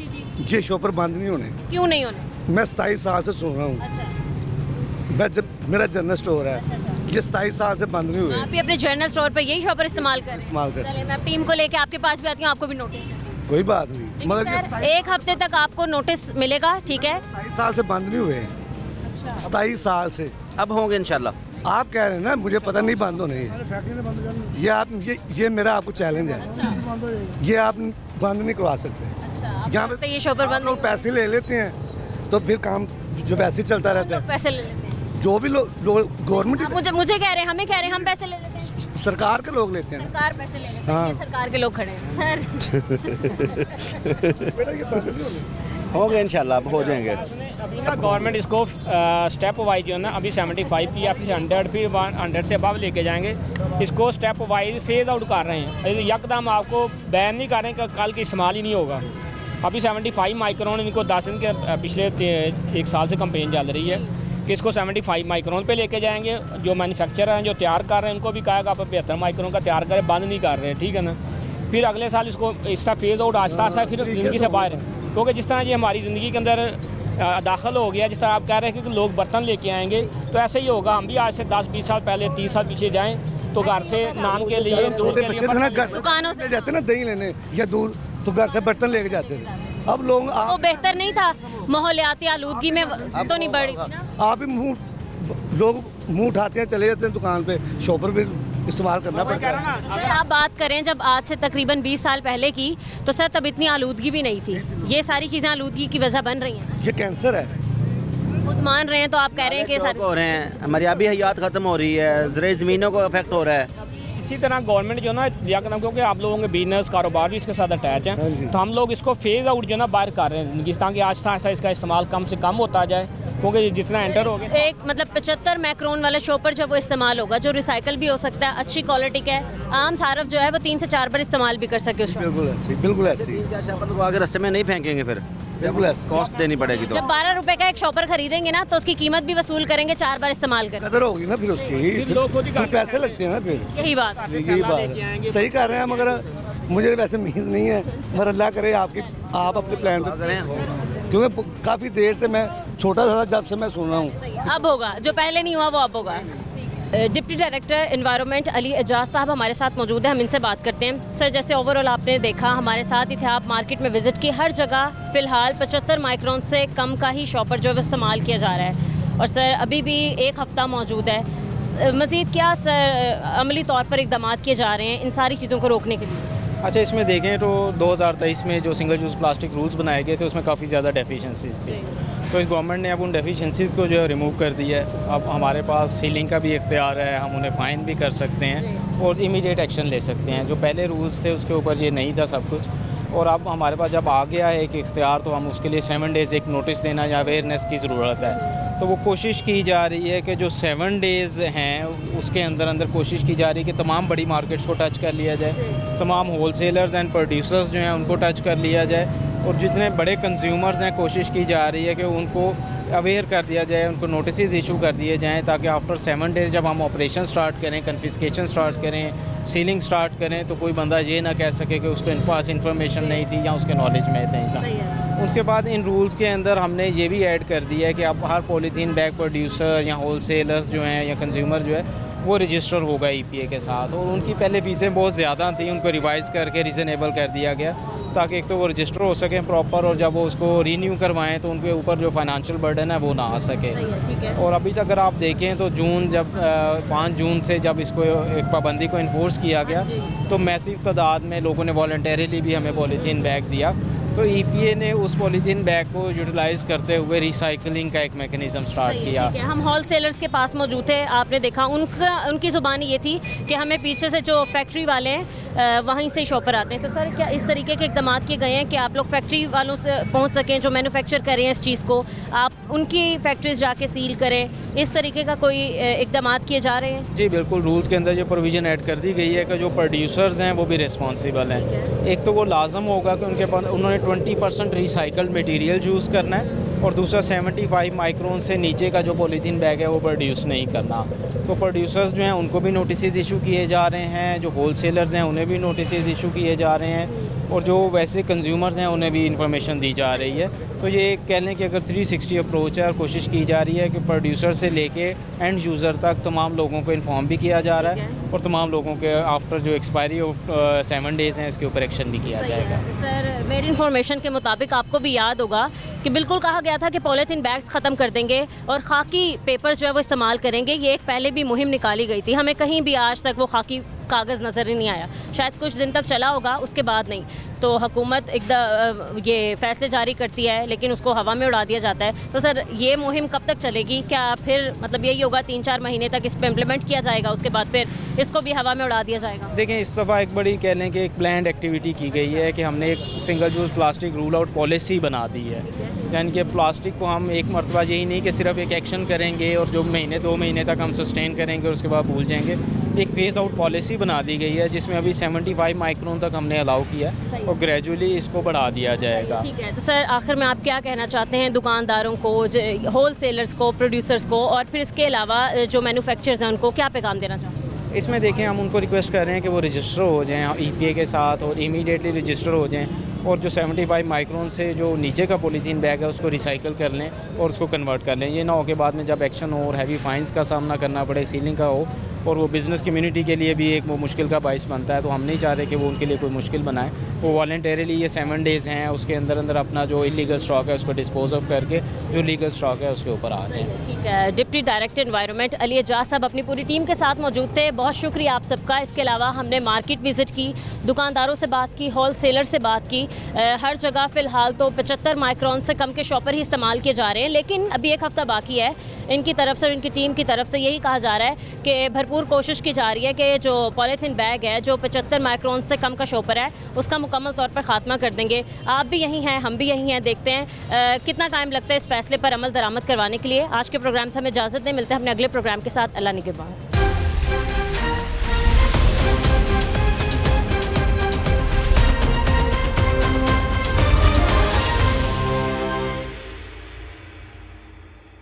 ये शॉपर बंद नहीं होने। क्यों नहीं होने? मैं 27 साल से सुन रहा हूँ। अच्छा। मैं जब मेरा जनरल स्टोर है, ये 27 साल से बंद नहीं हुए। आप भी अपने जनरल स्टोर पर यही शॉपर इस्तेमाल कर रहे हैं? इस्तेमाल कर रहे हैं। चलिए, मैं टीम को लेके आपके पास भी आती हूँ, आपको भी नोटिस है। कोई बात नहीं, मगर ये सर, एक हफ्ते तक आपको नोटिस मिलेगा, ठीक है? 27 साल से बंद नहीं हुए। 27 साल से अब होंगे इंशाल्लाह। आप कह रहे हैं ना, मुझे पता नहीं बंद होने हैं। ये आप ये मेरा आपको चैलेंज है, ये आप बंद नहीं करवा सकते। यहाँ पे ये शॉपर बंद लोग पैसे ले लेते हैं, तो फिर काम जो वैसे ही चलता रहता है। पैसे ले लेते हैं, जो भी लोग गवर्नमेंट मुझे कह रहे हैं, हमें कह रहे हैं, हम पैसे ले लेते हैं। सरकार के लोग लेते हैं। सरकार पैसे ले लेते हैं, हाँ। ये सरकार के लोग खड़े हैं सर। होंगे इंशाल्लाह, अब हो जाएंगे। अभी ना गवर्नमेंट इसको स्टेप वाइज जो है ना, अभी 75 की या फिर 100 फिर 100 से अबव लेके जाएंगे। इसको स्टेप वाइज फेज आउट कर रहे हैं, यकदम आपको बैन नहीं कर रहे हैं कि कल के इस्तेमाल ही नहीं होगा। अभी 75 माइक्रोन इनको 10 दिन के पिछले 1 साल से कंपेन चल रही है कि इसको 75 माइक्रोन पे लेके जाएंगे। जो मैन्युफैक्चरर हैं, जो तैयार कर रहे हैं, उनको भी कहा कि आप 75 माइक्रोन का तैयार करें, बंद नहीं कर रहे हैं, ठीक है ना। फिर अगले साल इसको इसका फेज आउट आस्ता आस्ता फिर ज़िंदगी से बाहर है, क्योंकि जिस तरह ये हमारी ज़िंदगी के अंदर दाखिल हो गया, जिस तरह आप कह रहे हैं कि लोग बर्तन लेके आएंगे, तो ऐसे ही होगा। हम भी आज से 10-20 साल पहले, 30 साल पीछे जाएँ तो घर से नान के लिए, दूध के लिए दुकानों से जाते ना दही लेने या दूध, तो घर से बर्तन लेके जाते थे। अब लोग वो बेहतर नहीं था, माहौलियाती आलूदगी में तो नहीं बढ़ी ना। आप ही लोग मुंह उठाते हैं, चले जाते हैं दुकान पे, शॉपर भी इस्तेमाल करना पड़ता है। सर, आप बात करें जब आज से तकरीबन 20 साल पहले की, तो सर तब इतनी आलूदगी भी नहीं थी। ये सारी चीज़ें आलूदगी की वजह बन रही हैं। ये कैंसर है, खुद मान रहे हैं, तो आप कह रहे हैं कि सारी हो रहे हैं, हमारी अभी हयात ख़त्म हो रही है, ज़राई ज़मीनों को अफेक्ट हो रहा है। इसी तरह गवर्नमेंट जो ना यकदम, क्योंकि आप लोगों के बिजनेस कारोबार भी इसके साथ अटैच हैं, तो हम लोग इसको फेज आउट जो ना बाहर कर रहे हैं ज़िंदगी, ताकि आस्ता आस्ता इसका इस्तेमाल कम से कम होता जाए, क्योंकि जितना एंटर हो गया। एक मतलब 75 माइक्रोन वाला शॉपर जब वो इस्तेमाल होगा, जो रिसाइकल भी हो सकता है, अच्छी क्वालिटी का है, आम सारफ जो है वो 3 से 4 बार इस्तेमाल भी कर सके उसको। बिल्कुल ऐसे, बिल्कुल ऐसे। 3-4 शॉपर तो आगे रास्ते में नहीं फेंकेंगे, फिर बिल्कुल ऐसे कॉस्ट देनी पड़ेगी। तो जब 12 रुपए का एक शॉपर खरीदेंगे ना, तो उसकी कीमत भी वसूल करेंगे 4 बार इस्तेमाल कर। कदर होगी ना फिर उसकी, फिर पैसे लगते हैं ना फिर। यही बात है। यही बात है, सही कर रहे हैं, मगर मुझे वैसे उम्मीद नहीं है, मगर अल्लाह करे आप अपने प्लान पे करें, क्योंकि काफ़ी देर से मैं छोटा था जब से मैं सुन रहा हूँ। अब होगा, जो पहले नहीं हुआ वो अब होगा। Deputy director environment Ali Ejaz साहब हमारे साथ मौजूद हैं, हम इनसे बात करते हैं। सर, जैसे ओवरऑल आपने देखा, हमारे साथ ही थे, आप मार्केट में विजिट की, हर जगह फ़िलहाल 75 माइक्रोन से कम का ही शॉपर जो है इस्तेमाल किया जा रहा है, और सर अभी भी 1 हफ़्ता मौजूद है। मज़ीद क्या सर अमली तौर पर इक़दाम किए जा रहे हैं इन सारी चीज़ों को रोकने के लिए? अच्छा, इसमें देखें तो 2023 में जो सिंगल यूज़ प्लास्टिक रूल्स बनाए गए थे, उसमें काफ़ी ज़्यादा डेफिशिएंसीज थी, तो इस गवर्नमेंट ने अब उन डेफिशिएंसीज को जो है रिमूव कर दिया है। अब हमारे पास सीलिंग का भी इख्तियार है, हम उन्हें फ़ाइन भी कर सकते हैं और इमीडिएट एक्शन ले सकते हैं। जो पहले रूल्स थे उसके ऊपर ये नहीं था सब कुछ, और अब हमारे पास जब आ गया है एक इख्तियार, तो हम उसके लिए 7 डेज़ एक नोटिस देना या अवेयरनेस की ज़रूरत है। तो वो कोशिश की जा रही है कि जो 7 डेज़ हैं उसके अंदर अंदर कोशिश की जा रही है कि तमाम बड़ी मार्केट्स को टच कर लिया जाए, तमाम होलसेलर्स एंड प्रोड्यूसर्स जो हैं उनको टच कर लिया जाए, और जितने बड़े कंज्यूमर्स हैं कोशिश की जा रही है कि उनको अवेयर कर दिया जाए, उनको नोटिस इशू कर दिए जाएँ, ताकि आफ्टर 7 डेज़ जब हम ऑपरेशन स्टार्ट करें, कन्फिस्केशन स्टार्ट करें, सीलिंग स्टार्ट करें, तो कोई बंदा ये ना कह सके कि उसके पास इंफॉर्मेशन नहीं थी या उसके नॉलेज में नहीं था। उसके बाद इन रूल्स के अंदर हमने ये भी ऐड कर दिया है कि अब हर पॉलीथीन बैग प्रोड्यूसर या होलसेलर्स जो हैं या कंज्यूमर जो है वो रजिस्टर होगा EPA के साथ, और उनकी पहले फ़ीसें बहुत ज़्यादा थी, उनको रिवाइज़ करके रीज़नेबल कर दिया गया, ताकि एक तो वो रजिस्टर हो सकें प्रॉपर, और जब वो उसको रीन्यू करवाएं तो उनके ऊपर जो फाइनेंशियल बर्डन है वो ना आ सके। और अभी तक अगर आप देखें तो जून जब 5 जून से जब इसको एक पाबंदी को इन्फोर्स किया गया, तो मैसिव तादाद में लोगों ने वॉलंटरीली भी हमें पॉलीथीन बैग दिया, तो EPA ने उस पॉलीथीन बैग को यूटिलाइज़ करते हुए रिसाइकलिंग का एक मेकनिज़म स्टार्ट किया। हम होलसेलर्स के पास मौजूद थे, आपने देखा उनकी ज़ुबान ये थी कि हमें पीछे से जो फैक्ट्री वाले हैं वहीं से शॉपर आते हैं। तो सर, क्या इस तरीके के इक़दाम किए गए हैं कि आप लोग फैक्ट्री वालों से पहुंच सकें, जो मैन्युफैक्चर कर रहे हैं इस चीज़ को, आप उनकी फैक्ट्रीज जाके सील करें, इस तरीके का कोई इक़दाम किए जा रहे हैं? जी बिल्कुल, रूल्स के अंदर ये प्रोविज़न ऐड कर दी गई है कि जो प्रोड्यूसर्स हैं वो भी रिस्पॉन्सिबल हैं। एक तो वो लाजम होगा कि उनके पास उन्होंने 20% रिसाइकल्ड मटेरियल यूज़ करना है, और दूसरा 75 माइक्रोन से नीचे का जो पॉलीथीन बैग है वो प्रोड्यूस नहीं करना। तो प्रोड्यूसर्स जो हैं उनको भी नोटिस इशू किए जा रहे हैं, जो होलसेलर्स हैं उन्हें भी नोटिस इशू किए जा रहे हैं, और जो वैसे कंज्यूमर्स हैं उन्हें भी इंफॉर्मेशन दी जा रही है। तो तो ये कह लें कि अगर 360 अप्रोच है और कोशिश की जा रही है कि प्रोड्यूसर से लेके एंड यूज़र तक तमाम लोगों को इन्फॉर्म भी किया जा रहा है और तमाम लोगों के आफ्टर जो एक्सपायरी ऑफ 7 डेज़ हैं इसके ऊपर एक्शन भी किया जाएगा। सर मेरी इन्फॉर्मेशन के मुताबिक आपको भी याद होगा कि बिल्कुल कहा गया था कि पॉलीथीन बैग्स ख़त्म कर देंगे और खाकी पेपर्स जो है वो इस्तेमाल करेंगे। ये एक पहले भी मुहिम निकाली गई थी, हमें कहीं भी आज तक वो खाकी कागज़ नज़र ही नहीं आया। शायद कुछ दिन तक चला होगा, उसके बाद नहीं। तो हुकूमत ये फ़ैसले जारी करती है लेकिन उसको हवा में उड़ा दिया जाता है। तो सर ये मुहिम कब तक चलेगी? क्या फिर मतलब यही होगा 3-4 महीने तक इस पर इम्प्लीमेंट किया जाएगा, उसके बाद फिर इसको भी हवा में उड़ा दिया जाएगा? देखें, इस दफ़ा एक बड़ी कह लें कि एक प्लान्ड एक्टिविटी की गई है कि हमने एक single use plastic rule out policy बना दी है। यानी कि प्लास्टिक को हम एक मरतबा यही नहीं कि सिर्फ एक एक्शन करेंगे और जो महीने 2 महीने तक हम सस्टेन करेंगे और उसके बाद भूल जाएंगे। एक फेज़ आउट पॉलिसी बना दी गई है जिसमें अभी 75 माइक्रोन तक हमने अलाउ किया और ग्रेजुअली इसको बढ़ा दिया जाएगा। ठीक है, तो सर आखिर में आप क्या कहना चाहते हैं दुकानदारों को, होल सेलर्स को, प्रोड्यूसर्स को और फिर इसके अलावा जो मैन्युफैक्चरर्स हैं उनको क्या पैगाम देना चाहते हैं? इसमें देखें, हम उनको रिक्वेस्ट कर रहे हैं कि वो रजिस्टर हो जाएं EPA के साथ और इमीडिएटली रजिस्टर हो जाएं और जो 75 माइक्रोन से जो नीचे का पॉलीथीन बैग है उसको रिसाइकिल कर लें और उसको कन्वर्ट कर लें। ये ना हो के बाद में जब एक्शन हो और हैवी फाइन्स का सामना करना पड़े, सीलिंग का हो और वो बिज़नेस कम्युनिटी के लिए भी एक वो मुश्किल का बाइस बनता है। तो हम नहीं चाह रहे कि वो उनके लिए कोई मुश्किल बनाए। वो वॉलंटरीली ये 7 डेज़ हैं, उसके अंदर अंदर अपना जो इलीगल स्टॉक है उसको डिस्पोज ऑफ करके जो लीगल स्टॉक है उसके ऊपर आ जाए। ठीक है, deputy director environment Ali Ejaz साहब अपनी पूरी टीम के साथ मौजूद थे। बहुत शुक्रिया आप सबका। इसके अलावा हमने मार्केट विजिट की, दुकानदारों से बात की, होल सेलर से बात की। हर जगह फ़िलहाल तो 75 माइक्रोन से कम के शॉपर ही इस्तेमाल किए जा रहे हैं, लेकिन अभी एक हफ़्ता बाकी है। इनकी तरफ से और इनकी टीम की तरफ से यही कहा जा रहा है कि भरपूर कोशिश की जा रही है कि जो पॉलीथीन बैग है जो 75 माइक्रोन से कम का शॉपर है उसका मुकम्मल तौर पर ख़ात्मा कर देंगे। आप भी यहीं हैं, हम भी यहीं हैं, देखते हैं कितना टाइम लगता है इस फैसले पर अमल दरामद करवाने के लिए। आज के प्रोग्राम से हमें इजाज़त दें, मिलते हैं अपने अगले प्रोग्राम के साथ। अल्लाह निगहबान।